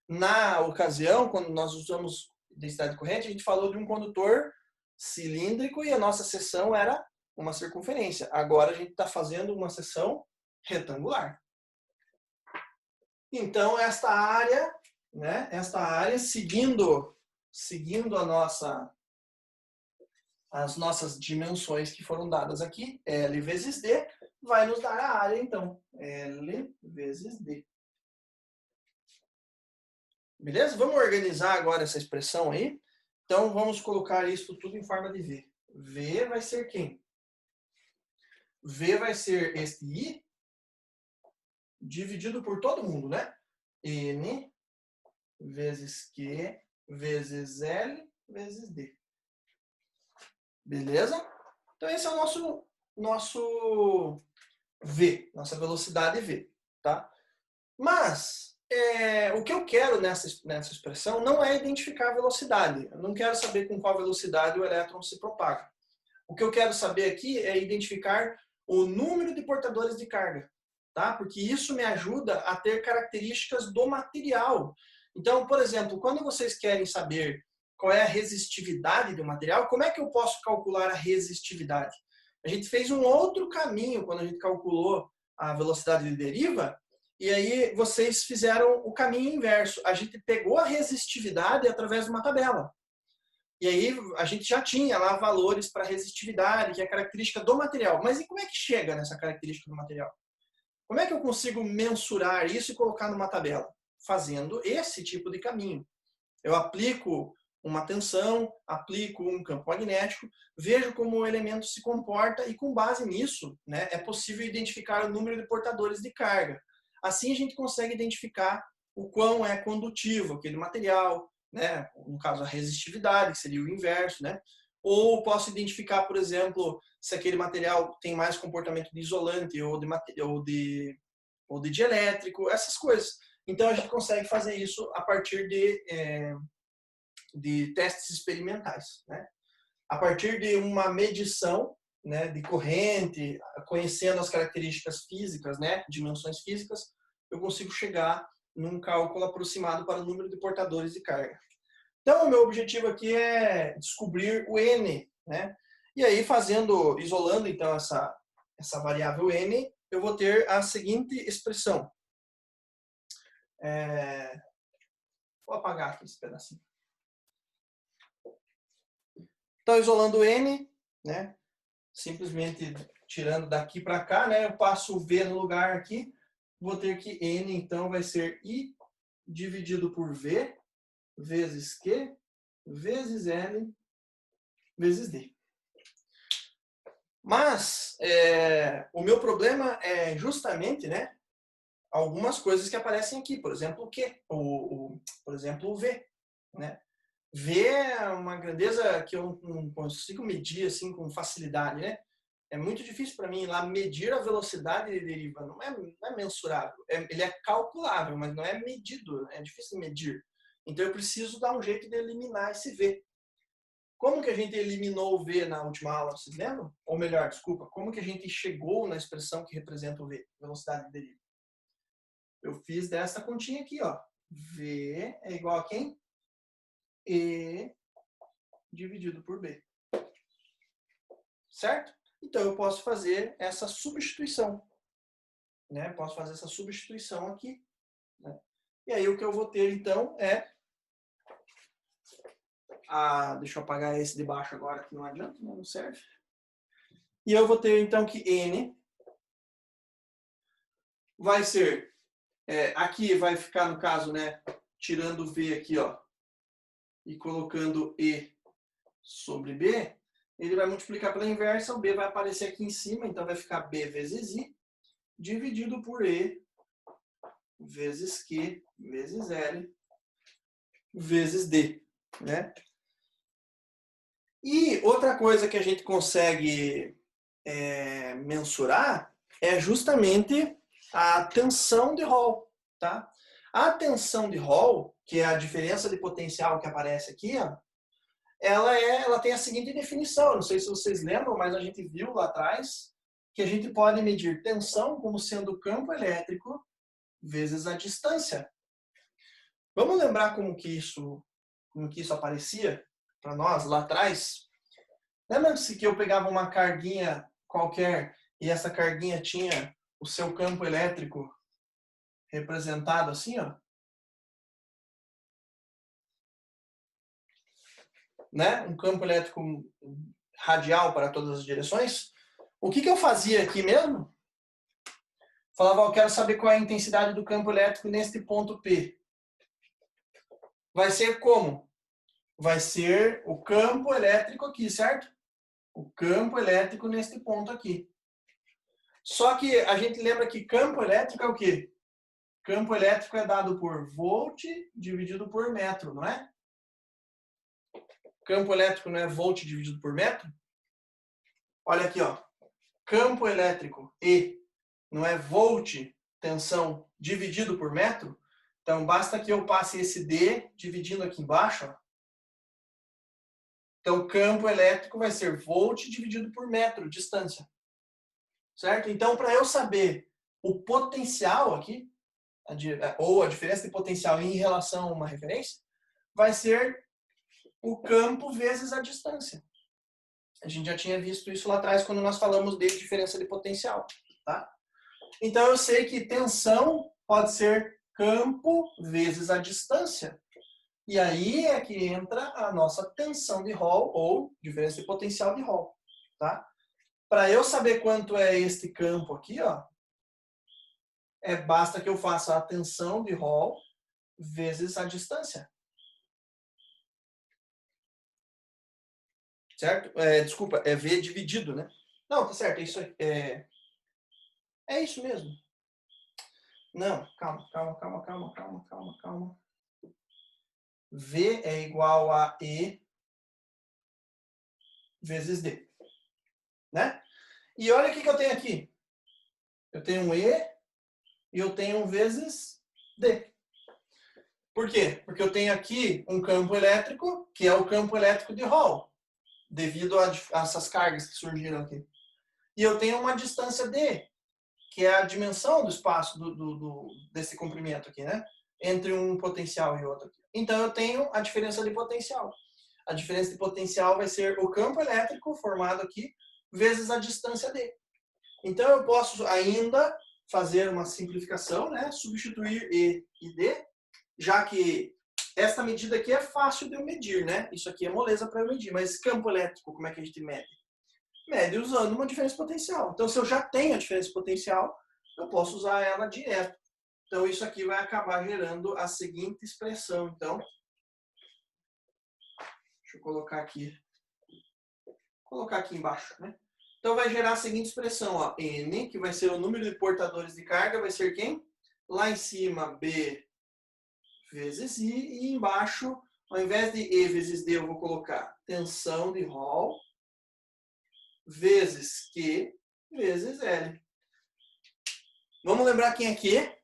Na ocasião, quando nós usamos densidade corrente, a gente falou de um condutor cilíndrico e a nossa seção era uma circunferência. Agora a gente está fazendo uma seção retangular. Então, esta área, né? Esta área seguindo as nossas dimensões que foram dadas aqui, L vezes D, vai nos dar a área, então. L vezes D. Beleza? Vamos organizar agora essa expressão aí. Então, vamos colocar isso tudo em forma de V. V vai ser quem? V vai ser este I dividido por todo mundo, né? N vezes Q vezes L vezes D. Beleza? Então, esse é o nosso V, nossa velocidade V, tá? Mas, o que eu quero nessa expressão não é identificar a velocidade. Eu não quero saber com qual velocidade o elétron se propaga. O que eu quero saber aqui é identificar o número de portadores de carga, tá? Porque isso me ajuda a ter características do material. Então, por exemplo, quando vocês querem saber qual é a resistividade do material, como é que eu posso calcular a resistividade? A gente fez um outro caminho quando a gente calculou a velocidade de deriva, e aí vocês fizeram o caminho inverso. A gente pegou a resistividade através de uma tabela. E aí a gente já tinha lá valores para resistividade, que é a característica do material. Mas e como é que chega nessa característica do material? Como é que eu consigo mensurar isso e colocar numa tabela? Fazendo esse tipo de caminho. Eu aplico uma tensão, aplico um campo magnético, vejo como o elemento se comporta e com base nisso, né, é possível identificar o número de portadores de carga. Assim a gente consegue identificar o quão é condutivo aquele material, né, no caso a resistividade, que seria o inverso, né? Ou posso identificar, por exemplo, se aquele material tem mais comportamento de isolante ou de dielétrico, essas coisas. Então a gente consegue fazer isso a partir de testes experimentais, né? A partir de uma medição, né, de corrente, conhecendo as características físicas, né, dimensões físicas, eu consigo chegar num cálculo aproximado para o número de portadores de carga. Então, o meu objetivo aqui é descobrir o N, né? E aí, isolando então essa variável N, eu vou ter a seguinte expressão. Vou apagar aqui esse pedacinho. Então, isolando N, né? Simplesmente tirando daqui para cá, né? Eu passo o V no lugar aqui. Vou ter que N, então, vai ser I dividido por V, vezes Q, vezes L, vezes D. Mas, o meu problema é justamente, né? Algumas coisas que aparecem aqui. Por exemplo, o Q, por exemplo, o V, né? V é uma grandeza que eu não consigo medir assim com facilidade, né? É muito difícil para mim ir lá medir a velocidade de deriva. Não é mensurável. Ele é calculável, mas não é medido. É difícil de medir. Então eu preciso dar um jeito de eliminar esse V. Como que a gente eliminou o V na última aula? Vocês lembram? Ou melhor, desculpa, como que a gente chegou na expressão que representa o V, velocidade de deriva? Eu fiz dessa continha aqui, ó. V é igual a quem? E dividido por B. Certo? Então, eu posso fazer essa substituição. Né? Posso fazer essa substituição aqui. Né? E aí, o que eu vou ter, então, é... deixa eu apagar esse de baixo agora, que não adianta, não serve. E eu vou ter, então, que N vai ser... aqui vai ficar, no caso, né, tirando o V aqui, ó, e colocando E sobre B, ele vai multiplicar pela inversa, o B vai aparecer aqui em cima, então vai ficar B vezes I, dividido por E vezes Q vezes L vezes D, né? E outra coisa que a gente consegue mensurar é justamente a tensão de Hall, tá? A tensão de Hall, que é a diferença de potencial que aparece aqui, ó, ela tem a seguinte definição. Não sei se vocês lembram, mas a gente viu lá atrás que a gente pode medir tensão como sendo o campo elétrico vezes a distância. Vamos lembrar como que isso aparecia para nós lá atrás? Lembra-se que eu pegava uma carguinha qualquer e essa carguinha tinha o seu campo elétrico representado assim, ó? Né? Um campo elétrico radial para todas as direções. O que eu fazia aqui mesmo? Falava, eu quero saber qual é a intensidade do campo elétrico neste ponto P. Vai ser como? Vai ser o campo elétrico aqui, certo? O campo elétrico neste ponto aqui. Só que a gente lembra que campo elétrico é o quê? Campo elétrico é dado por volt dividido por metro, não é? Campo elétrico não é volt dividido por metro? Olha aqui, ó. Campo elétrico E não é volt, tensão, dividido por metro? Então, basta que eu passe esse D dividindo aqui embaixo, ó. Então, campo elétrico vai ser volt dividido por metro, distância. Certo? Então, para eu saber o potencial aqui, ou a diferença de potencial em relação a uma referência, vai ser o campo vezes a distância. A gente já tinha visto isso lá atrás quando nós falamos de diferença de potencial. Tá? Então, eu sei que tensão pode ser campo vezes a distância. E aí é que entra a nossa tensão de Hall, ou diferença de potencial de Hall. Tá? Para eu saber quanto é este campo aqui, ó, basta que eu faça a tensão de Hall vezes a distância. Certo? Desculpa, é V dividido, né? Não, tá certo, é isso aí. É isso mesmo. Não, calma. V é igual a E vezes D. Né? E olha o que eu tenho aqui. Eu tenho um E e eu tenho um vezes D. Por quê? Porque eu tenho aqui um campo elétrico, que é o campo elétrico de Hall, devido a essas cargas que surgiram aqui. E eu tenho uma distância D, que é a dimensão do espaço desse comprimento aqui, né? Entre um potencial e outro. Então, eu tenho a diferença de potencial. A diferença de potencial vai ser o campo elétrico formado aqui vezes a distância D. Então, eu posso ainda fazer uma simplificação, né? Substituir E e D, já que esta medida aqui é fácil de eu medir, né? Isso aqui é moleza para eu medir, mas campo elétrico, como é que a gente mede? Mede usando uma diferença potencial. Então, se eu já tenho a diferença potencial, eu posso usar ela direto. Então, isso aqui vai acabar gerando a seguinte expressão. Então, deixa eu colocar aqui embaixo, né? Então, vai gerar a seguinte expressão, ó, N, que vai ser o número de portadores de carga, vai ser quem? Lá em cima, B vezes I, e embaixo, ao invés de E vezes D, eu vou colocar tensão de Hall vezes Q vezes L. Vamos lembrar quem é Q?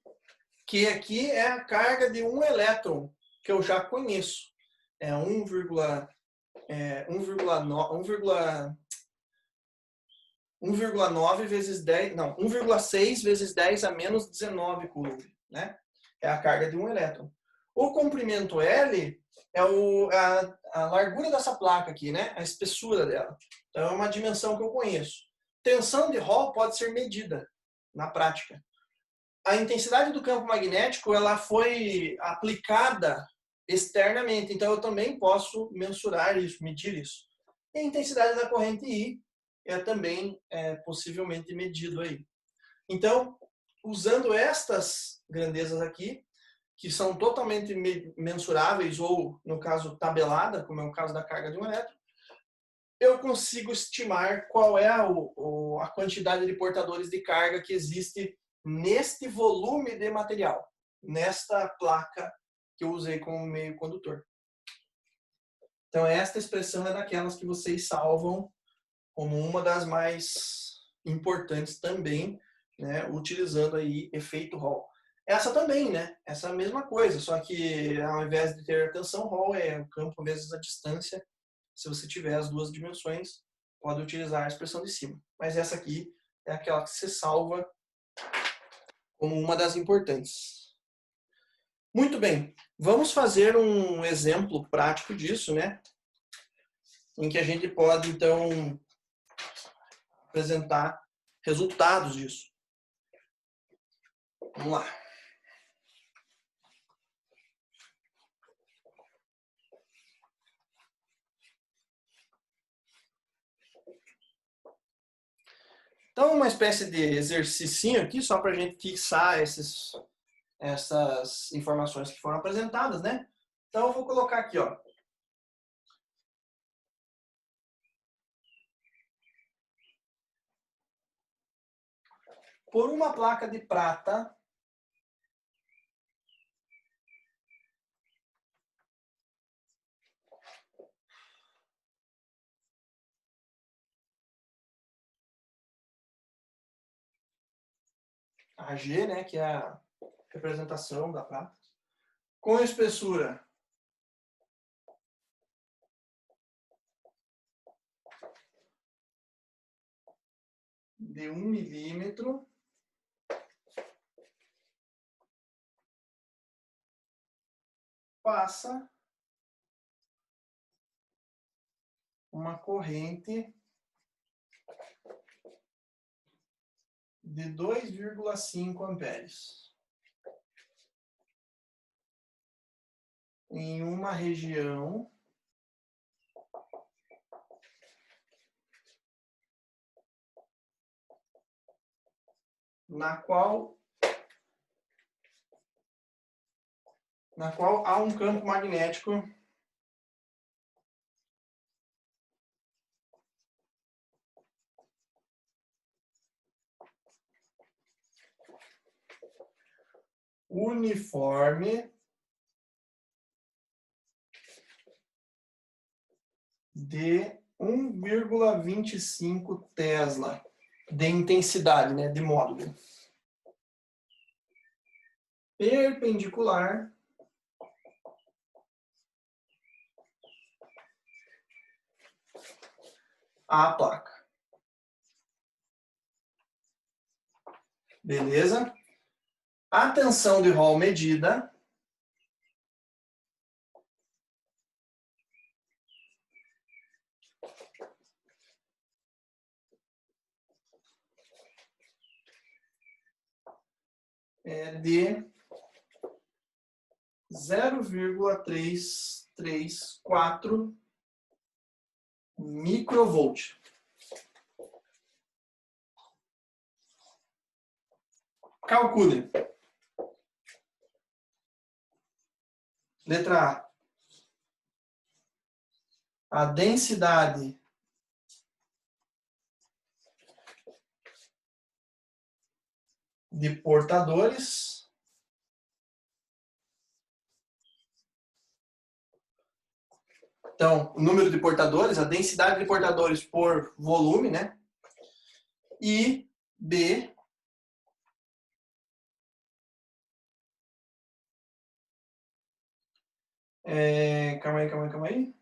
Q aqui é a carga de um elétron, que eu já conheço. É 1,9 vezes 10, não, 1,6 vezes 10 a menos 19 coulomb, né? É a carga de um elétron. O comprimento L é a largura dessa placa aqui, né? A espessura dela. Então, é uma dimensão que eu conheço. Tensão de Hall pode ser medida na prática. A intensidade do campo magnético ela foi aplicada externamente, então eu também posso mensurar isso, medir isso. E a intensidade da corrente I é também possivelmente medido aí. Então, usando estas grandezas aqui, que são totalmente mensuráveis ou, no caso, tabelada, como é o caso da carga de um elétron, eu consigo estimar qual é a quantidade de portadores de carga que existe neste volume de material. nesta placa que eu usei como meio condutor. Então, esta expressão é daquelas que vocês salvam como uma das mais importantes também, né, utilizando aí efeito Hall. Essa também, né? Essa mesma coisa, só que ao invés de ter a tensão Hall, é o campo vezes a distância. Se você tiver as duas dimensões, pode utilizar a expressão de cima. Mas essa aqui é aquela que você salva como uma das importantes. Muito bem, vamos fazer um exemplo prático disso, né? Em que a gente pode, então, apresentar resultados disso. Vamos lá. Então, uma espécie de exercício aqui, só para a gente fixar essas informações que foram apresentadas, né? Então, eu vou colocar aqui, ó. Por uma placa de prata, AG, né, que é a representação da prata, com espessura de 1 milímetro, passa uma corrente de 2,5 amperes em uma região na qual há um campo magnético uniforme de 1,25 Tesla de intensidade, né, de módulo. Perpendicular à placa. Beleza? A tensão de Hall medida é de 0,334 microvolt. Calcule. Letra A. A densidade de portadores então, o número de portadores, a densidade de portadores por volume, né? E B, calma aí.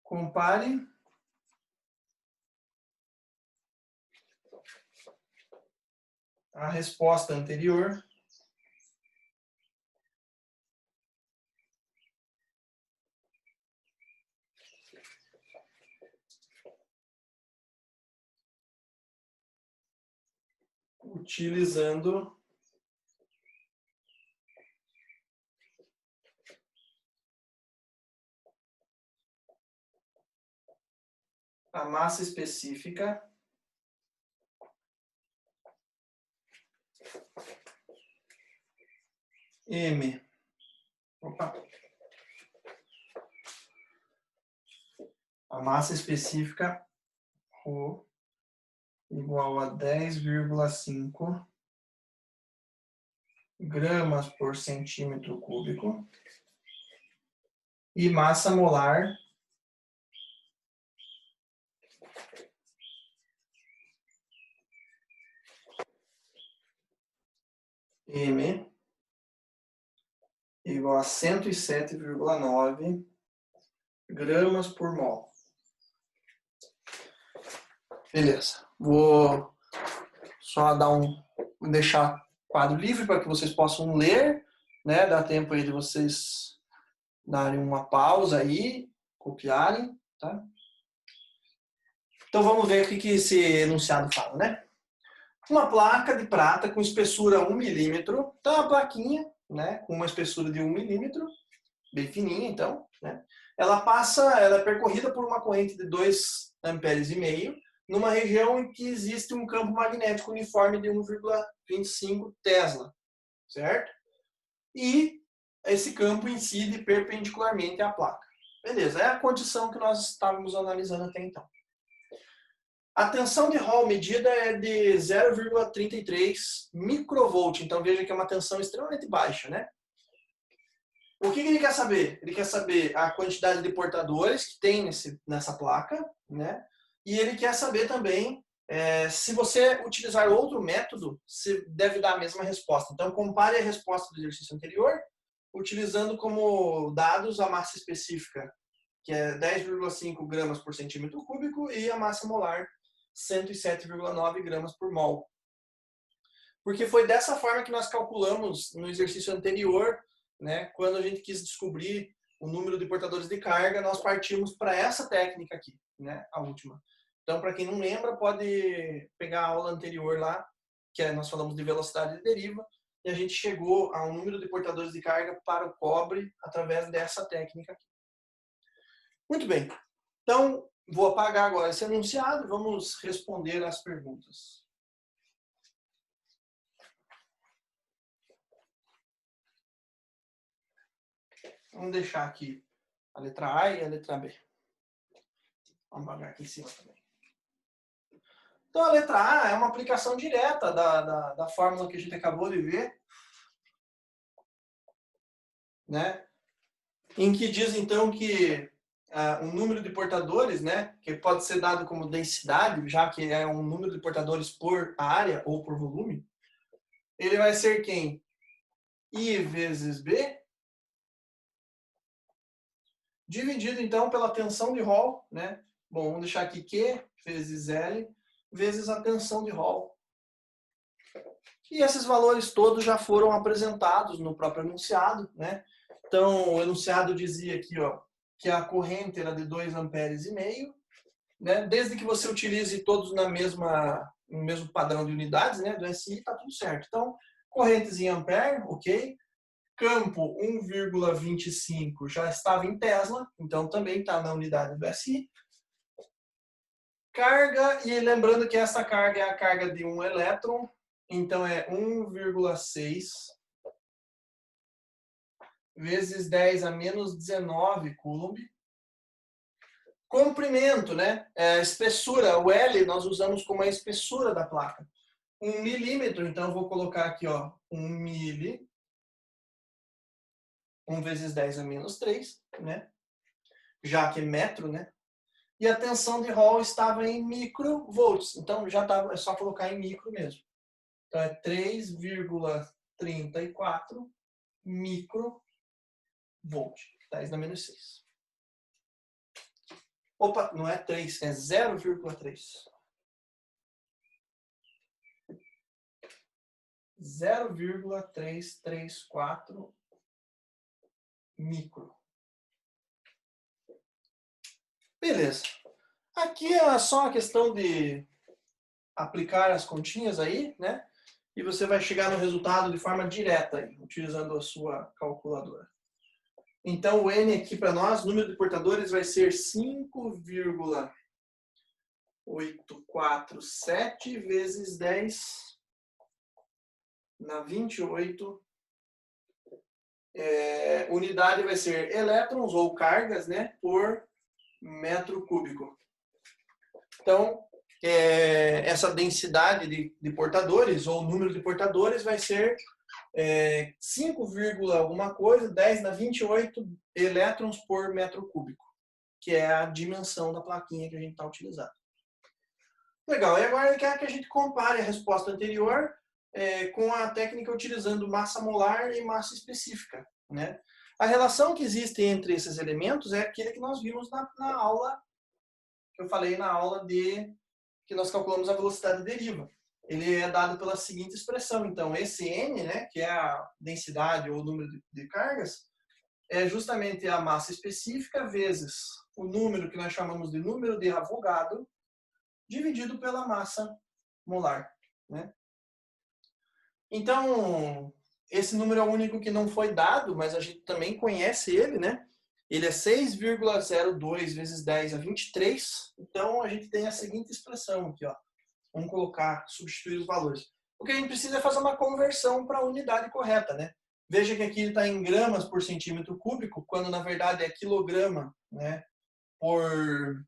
Compare a resposta anterior utilizando a massa específica M. Opa. A massa específica Rho igual a 10,5 gramas por centímetro cúbico. E massa molar M igual a 107,9 gramas por mol. Beleza. Vou só deixar o quadro livre para que vocês possam ler, né? Dá tempo aí de vocês darem uma pausa aí, copiarem, tá? Então vamos ver o que esse enunciado fala, né? Uma placa de prata com espessura 1 milímetro, então uma plaquinha, né, com uma espessura de 1 milímetro, bem fininha então, né? Ela é percorrida por uma corrente de 2,5 amperes numa região em que existe um campo magnético uniforme de 1,25 Tesla, certo? E esse campo incide perpendicularmente à placa. Beleza, é a condição que nós estávamos analisando até então. A tensão de Hall medida é de 0,33 microvolt, então veja que é uma tensão extremamente baixa, né? O que ele quer saber? Ele quer saber a quantidade de portadores que tem nessa placa, né? E ele quer saber também se você utilizar outro método, se deve dar a mesma resposta. Então, compare a resposta do exercício anterior, utilizando como dados a massa específica, que é 10,5 gramas por centímetro cúbico, e a massa molar, 107,9 gramas por mol. Porque foi dessa forma que nós calculamos no exercício anterior, né? Quando a gente quis descobrir o número de portadores de carga, nós partimos para essa técnica aqui, né? A última. Então, para quem não lembra, pode pegar a aula anterior lá, que nós falamos de velocidade de deriva, e a gente chegou a um número de portadores de carga para o cobre através dessa técnica aqui. Muito bem. Então, vou apagar agora esse enunciado e vamos responder às perguntas. Vamos deixar aqui a letra A e a letra B. Vamos apagar aqui em cima também. Então, a letra A é uma aplicação direta da fórmula que a gente acabou de ver, né? Em que diz, então, que um número de portadores, né, que pode ser dado como densidade, já que é um número de portadores por área ou por volume, ele vai ser quem? I vezes B, dividido, então, pela tensão de Hall, né? Bom, vamos deixar aqui Q vezes L vezes a tensão de Hall. E esses valores todos já foram apresentados no próprio enunciado, né? Então, o enunciado dizia aqui, ó, que a corrente era de 2,5 amperes, né? Desde que você utilize todos no mesmo padrão de unidades, né, do SI, tá tudo certo. Então, correntes em ampere, ok. Campo 1,25 já estava em Tesla, então também está na unidade do SI. Carga, e lembrando que essa carga é a carga de um elétron, então é 1,6 vezes 10 a menos 19 Coulomb. Comprimento, né? Espessura, o L nós usamos como a espessura da placa. 1 milímetro, então eu vou colocar aqui, ó, 1 mili, 1 vezes 10 a menos 3, né? Já que é metro, né? E a tensão de Hall estava em microvolts, então já estava, é só colocar em micro mesmo. Então é 3,34 microvolt, 10 na menos 6. Opa, não é 3, é 0,3. 0,334 micro. Beleza. Aqui é só uma questão de aplicar as continhas aí, né? E você vai chegar no resultado de forma direta, aí, utilizando a sua calculadora. Então, o N aqui para nós, número de portadores, vai ser 5,847 vezes 10 na 28. Unidade vai ser elétrons ou cargas, né, por metro cúbico. Então, essa densidade de portadores, ou número de portadores, vai ser 5, alguma coisa, 10 na 28 elétrons por metro cúbico, que é a dimensão da plaquinha que a gente está utilizando. Legal, e agora ele quer que a gente compare a resposta anterior com a técnica utilizando massa molar e massa específica, né? A relação que existe entre esses elementos é aquele que nós vimos na aula, que eu falei na aula que nós calculamos a velocidade deriva. Ele é dado pela seguinte expressão. Então, esse N, né, que é a densidade ou o número de cargas, é justamente a massa específica vezes o número que nós chamamos de número de Avogadro, dividido pela massa molar, né? Então, esse número é o único que não foi dado, mas a gente também conhece ele, né? Ele é 6,02 vezes 10 a 23. Então, a gente tem a seguinte expressão aqui, ó. Vamos colocar, substituir os valores. O que a gente precisa é fazer uma conversão para a unidade correta, né? Veja que aqui ele está em gramas por centímetro cúbico, quando na verdade é quilograma, né, por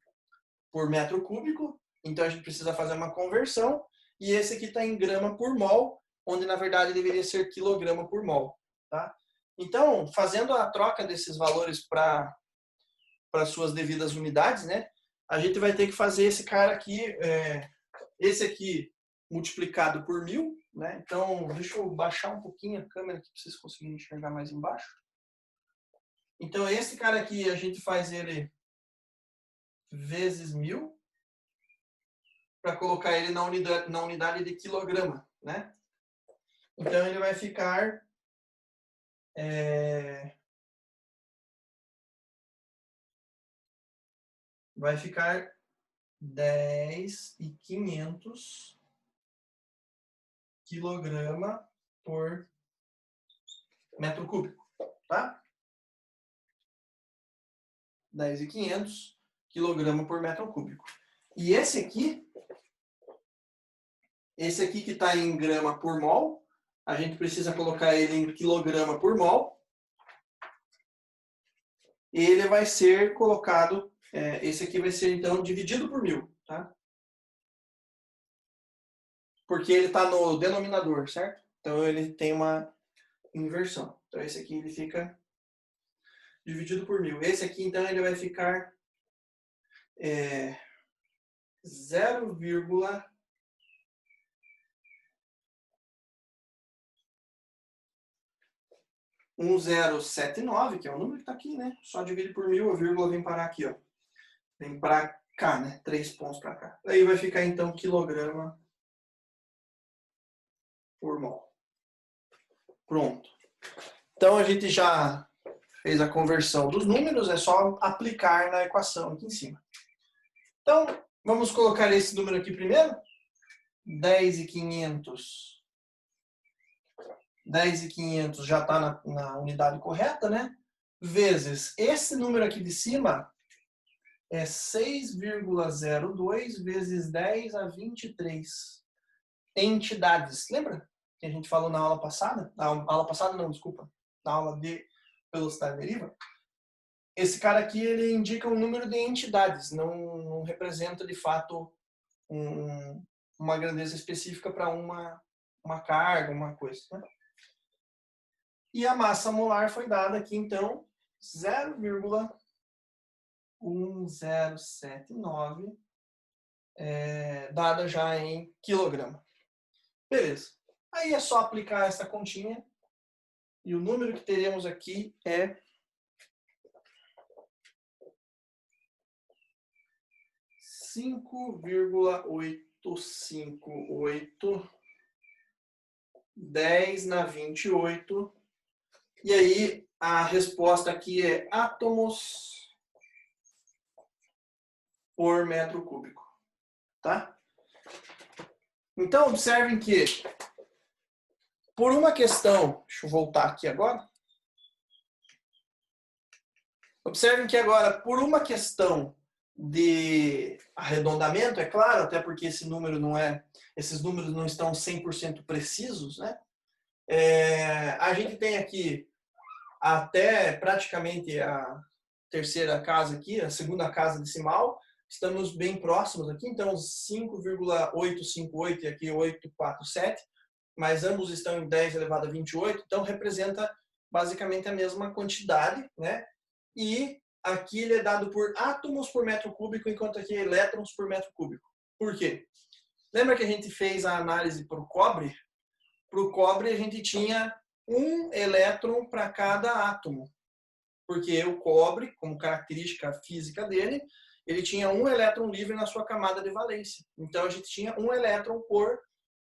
metro cúbico. Então, a gente precisa fazer uma conversão. E esse aqui está em grama por mol, onde na verdade deveria ser quilograma por mol, tá? Então, fazendo a troca desses valores para suas devidas unidades, né, a gente vai ter que fazer esse cara aqui, esse aqui multiplicado por 1000, né? Então, deixa eu baixar um pouquinho a câmera aqui para vocês conseguirem enxergar mais embaixo. Então, esse cara aqui, a gente faz ele vezes 1000, para colocar ele na unidade de quilograma, né? Então, ele vai ficar vai ficar 10.500 quilograma por metro cúbico, tá? 10.500 quilograma por metro cúbico. E esse aqui que está em grama por mol, a gente precisa colocar ele em quilograma por mol. E ele vai ser colocado, esse aqui vai ser então dividido por 1000, tá? Porque ele está no denominador, certo? Então ele tem uma inversão. Então esse aqui ele fica dividido por 1000. Esse aqui então ele vai ficar 0,1079, que é o número que está aqui, né? Só divide por 1000, a vírgula vem parar aqui, ó. Vem para cá, né? 3 pontos para cá. Aí vai ficar então quilograma por mol. Pronto. Então a gente já fez a conversão dos números, é só aplicar na equação aqui em cima. Então, vamos colocar esse número aqui primeiro. 10.500. 10.500 já está na unidade correta, né? Vezes esse número aqui de cima é 6,02 vezes 10 a 23 entidades. Lembra que a gente falou na aula passada? Na aula passada não, desculpa. Na aula de velocidade deriva. Esse cara aqui, ele indica um número de entidades, não representa de fato uma grandeza específica para uma carga, uma coisa, né? E a massa molar foi dada aqui, então, 0,1079, dada já em quilograma. Beleza. Aí é só aplicar essa continha e o número que teremos aqui é 5,858 10 na 28. E aí a resposta aqui é átomos por metro cúbico, tá? Então observem que por uma questão, deixa eu voltar aqui agora. Observem que agora por uma questão de arredondamento, é claro, até porque esses números não estão 100% precisos, né? A gente tem aqui até praticamente terceira casa aqui, a segunda casa decimal, estamos bem próximos aqui, então 5,858 e aqui 847, mas ambos estão em 10 elevado a 28, então representa basicamente a mesma quantidade, né? E aqui ele é dado por átomos por metro cúbico, enquanto aqui é elétrons por metro cúbico. Por quê? Lembra que a gente fez a análise para o cobre? Para o cobre a gente tinha um elétron para cada átomo, porque o cobre, como característica física dele, ele tinha um elétron livre na sua camada de valência. Então a gente tinha um elétron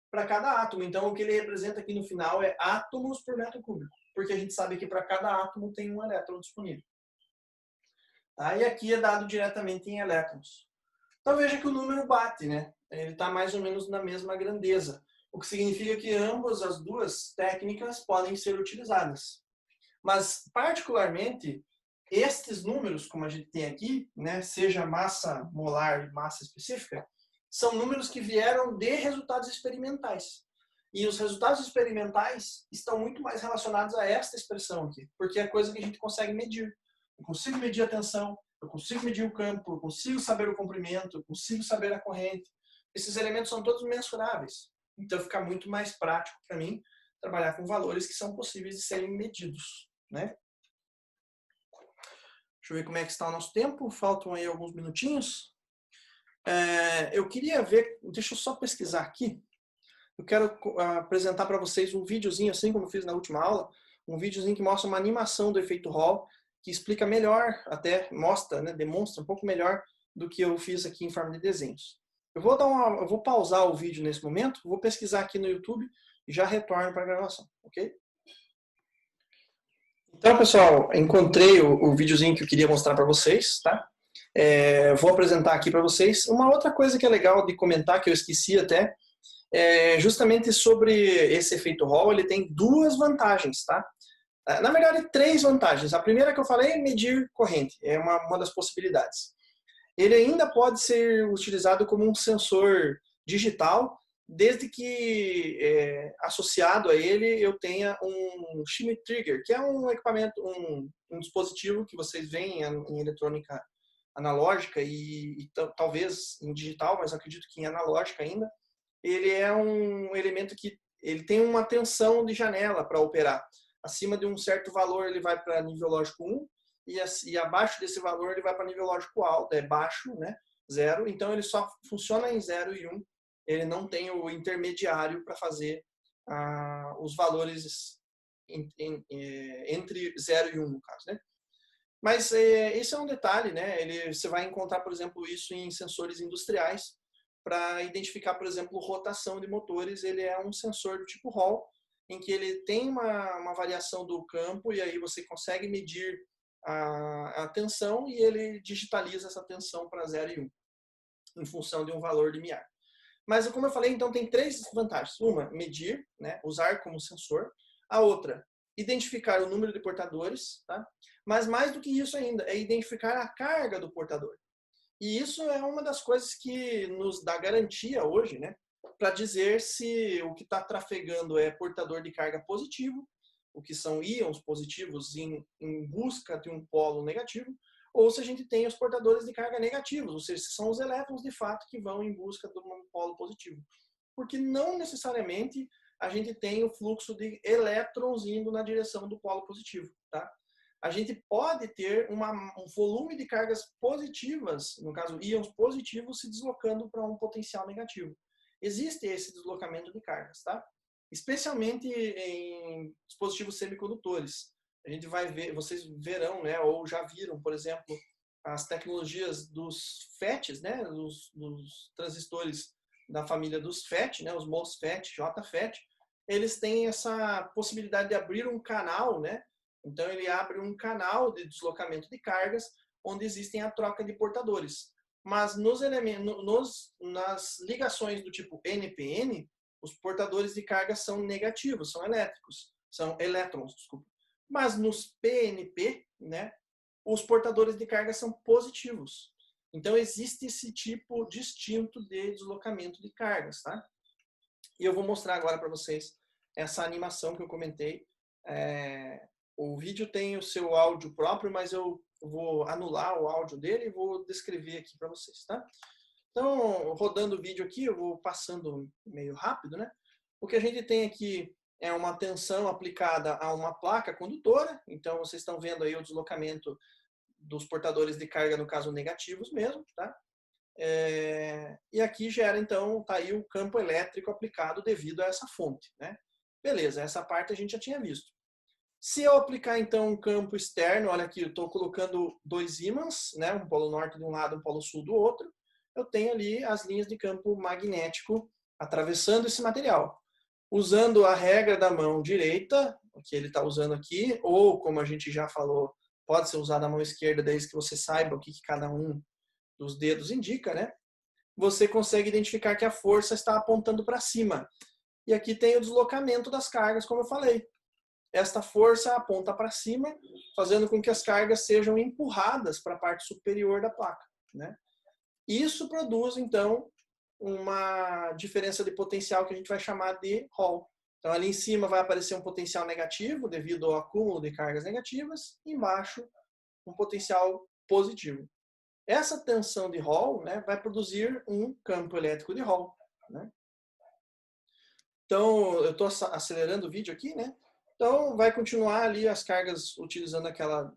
para cada átomo. Então o que ele representa aqui no final é átomos por metro cúbico, porque a gente sabe que para cada átomo tem um elétron disponível. Tá? E aqui é dado diretamente em elétrons. Então veja que o número bate, né? Ele está mais ou menos na mesma grandeza, o que significa que ambas as duas técnicas podem ser utilizadas. Mas, particularmente, estes números, como a gente tem aqui, né, seja massa molar e massa específica, são números que vieram de resultados experimentais. E os resultados experimentais estão muito mais relacionados a esta expressão aqui, porque é coisa que a gente consegue medir. Eu consigo medir a tensão, eu consigo medir o campo, eu consigo saber o comprimento, eu consigo saber a corrente. Esses elementos são todos mensuráveis. Então fica muito mais prático para mim trabalhar com valores que são possíveis de serem medidos, né? Deixa eu ver como é que está o nosso tempo. Faltam aí alguns minutinhos. Eu queria ver, deixa eu só pesquisar aqui. Eu quero apresentar para vocês um videozinho, assim como eu fiz na última aula, um videozinho que mostra uma animação do efeito Hall, que explica melhor, até mostra, né, demonstra um pouco melhor do que eu fiz aqui em forma de desenhos. Eu vou pausar o vídeo nesse momento, vou pesquisar aqui no YouTube e já retorno para a gravação, ok? Então, pessoal, encontrei o videozinho que eu queria mostrar para vocês, tá? Vou apresentar aqui para vocês. Uma outra coisa que é legal de comentar, que eu esqueci até, é justamente sobre esse efeito Hall. Ele tem duas vantagens, tá? Na verdade, três vantagens. A primeira que eu falei é medir corrente, é uma das possibilidades. Ele ainda pode ser utilizado como um sensor digital, desde que associado a ele eu tenha um Schmitt Trigger, que é um equipamento, um dispositivo que vocês veem em eletrônica analógica e talvez em digital, mas acredito que em analógica ainda. Ele é um elemento que ele tem uma tensão de janela para operar. Acima de um certo valor ele vai para nível lógico 1 e abaixo desse valor ele vai para nível lógico alto, é baixo, né? 0. Então ele só funciona em 0 e 1. Ele não tem o intermediário para fazer os valores entre 0 e 1, no caso, né? Mas esse é um detalhe, né? Você vai encontrar, por exemplo, isso em sensores industriais para identificar, por exemplo, rotação de motores. Ele é um sensor do tipo Hall, em que ele tem uma variação do campo e aí você consegue medir a tensão e ele digitaliza essa tensão para 0 e 1, em função de um valor limiar. Mas, como eu falei, então tem três vantagens. Uma, medir, né? Usar como sensor. A outra, identificar o número de portadores, tá? Mas mais do que isso ainda, é identificar a carga do portador. E isso é uma das coisas que nos dá garantia hoje, né? Para dizer se o que está trafegando é portador de carga positivo, o que são íons positivos em busca de um polo negativo, ou se a gente tem os portadores de carga negativos, ou seja, são os elétrons de fato que vão em busca de um polo positivo. Porque não necessariamente a gente tem o fluxo de elétrons indo na direção do polo positivo, tá? A gente pode ter um volume de cargas positivas, no caso íons positivos, se deslocando para um potencial negativo. Existe esse deslocamento de cargas, tá? Especialmente em dispositivos semicondutores. A gente vai ver, vocês verão, né, ou já viram, por exemplo, as tecnologias dos FETs, né, dos transistores da família dos FET, né, os MOSFET, JFET, eles têm essa possibilidade de abrir um canal, né? Então ele abre um canal de deslocamento de cargas onde existem a troca de portadores. Mas nas ligações do tipo NPN, os portadores de carga são negativos, são elétricos, são elétrons, desculpa. Mas nos PNP, né, os portadores de carga são positivos. Então existe esse tipo distinto de deslocamento de cargas, tá? E eu vou mostrar agora para vocês essa animação que eu comentei. O vídeo tem o seu áudio próprio, mas eu Eu vou anular o áudio dele e vou descrever aqui para vocês, tá? Então, rodando o vídeo aqui, eu vou passando meio rápido, né? O que a gente tem aqui é uma tensão aplicada a uma placa condutora. Então, vocês estão vendo aí o deslocamento dos portadores de carga, no caso, negativos mesmo, tá? E aqui gera, então, tá aí o campo elétrico aplicado devido a essa fonte, né? Beleza, essa parte a gente já tinha visto. Se eu aplicar, então, um campo externo, olha aqui, eu estou colocando dois ímãs, né? Um polo norte de um lado, um polo sul do outro. Eu tenho ali as linhas de campo magnético atravessando esse material. Usando a regra da mão direita, que ele está usando aqui, ou, como a gente já falou, pode ser usado a mão esquerda, desde que você saiba o que cada um dos dedos indica, né? Você consegue identificar que a força está apontando para cima. E aqui tem o deslocamento das cargas, como eu falei. Esta força aponta para cima, fazendo com que as cargas sejam empurradas para a parte superior da placa, né? Isso produz, então, uma diferença de potencial que a gente vai chamar de Hall. Então, ali em cima vai aparecer um potencial negativo devido ao acúmulo de cargas negativas, e embaixo um potencial positivo. Essa tensão de Hall, né, vai produzir um campo elétrico de Hall, né? Então, eu estou acelerando o vídeo aqui, né? Então, vai continuar ali as cargas utilizando aquela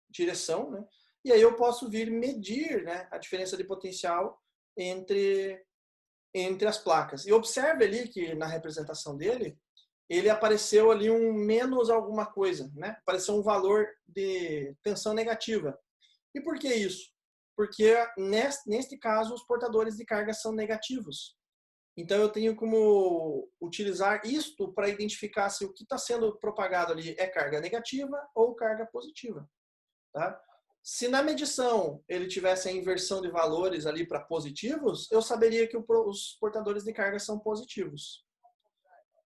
direção, né? E aí eu posso vir medir, né, a diferença de potencial entre as placas. E observe ali que na representação dele, ele apareceu ali um menos alguma coisa, né? Apareceu um valor de tensão negativa. E por que isso? Porque neste caso os portadores de carga são negativos. Então eu tenho como utilizar isto para identificar se o que está sendo propagado ali é carga negativa ou carga positiva, tá? Se na medição ele tivesse a inversão de valores ali para positivos, eu saberia que os portadores de carga são positivos,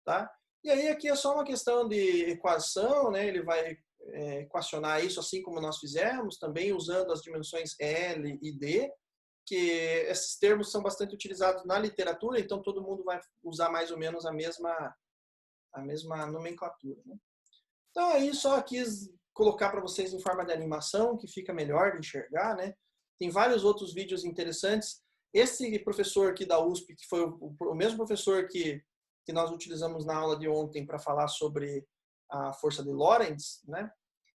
tá? E aí aqui é só uma questão de equação, né? Ele vai equacionar isso assim como nós fizemos, também usando as dimensões L e D, que esses termos são bastante utilizados na literatura, então todo mundo vai usar mais ou menos a mesma nomenclatura, né? Então aí só quis colocar para vocês em forma de animação, que fica melhor de enxergar, né? Tem vários outros vídeos interessantes. Esse professor aqui da USP, que foi o mesmo professor que nós utilizamos na aula de ontem para falar sobre a força de Lorentz, né?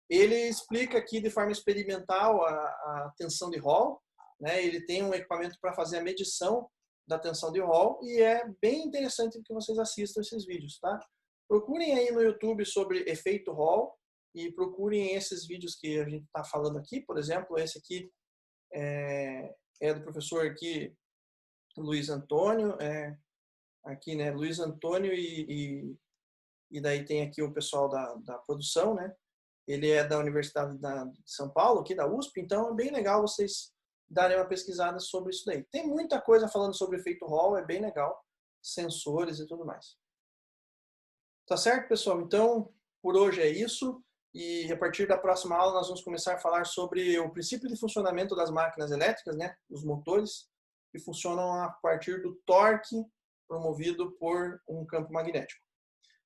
Ele explica aqui de forma experimental a tensão de Hall, né? Ele tem um equipamento para fazer a medição da tensão de Hall e é bem interessante que vocês assistam esses vídeos, tá? Procurem aí no YouTube sobre efeito Hall e procurem esses vídeos que a gente está falando aqui. Por exemplo, esse aqui é do professor aqui, Luiz Antônio, aqui, né? Luiz Antônio e daí tem aqui o pessoal da produção, né? Ele é da Universidade de São Paulo, aqui da USP, então é bem legal vocês darem uma pesquisada sobre isso daí. Tem muita coisa falando sobre efeito Hall, é bem legal, sensores e tudo mais. Tá certo, pessoal? Então, por hoje é isso. E a partir da próxima aula nós vamos começar a falar sobre o princípio de funcionamento das máquinas elétricas, né? Os motores, que funcionam a partir do torque promovido por um campo magnético.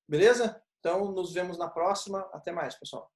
Beleza? Então, nos vemos na próxima. Até mais, pessoal.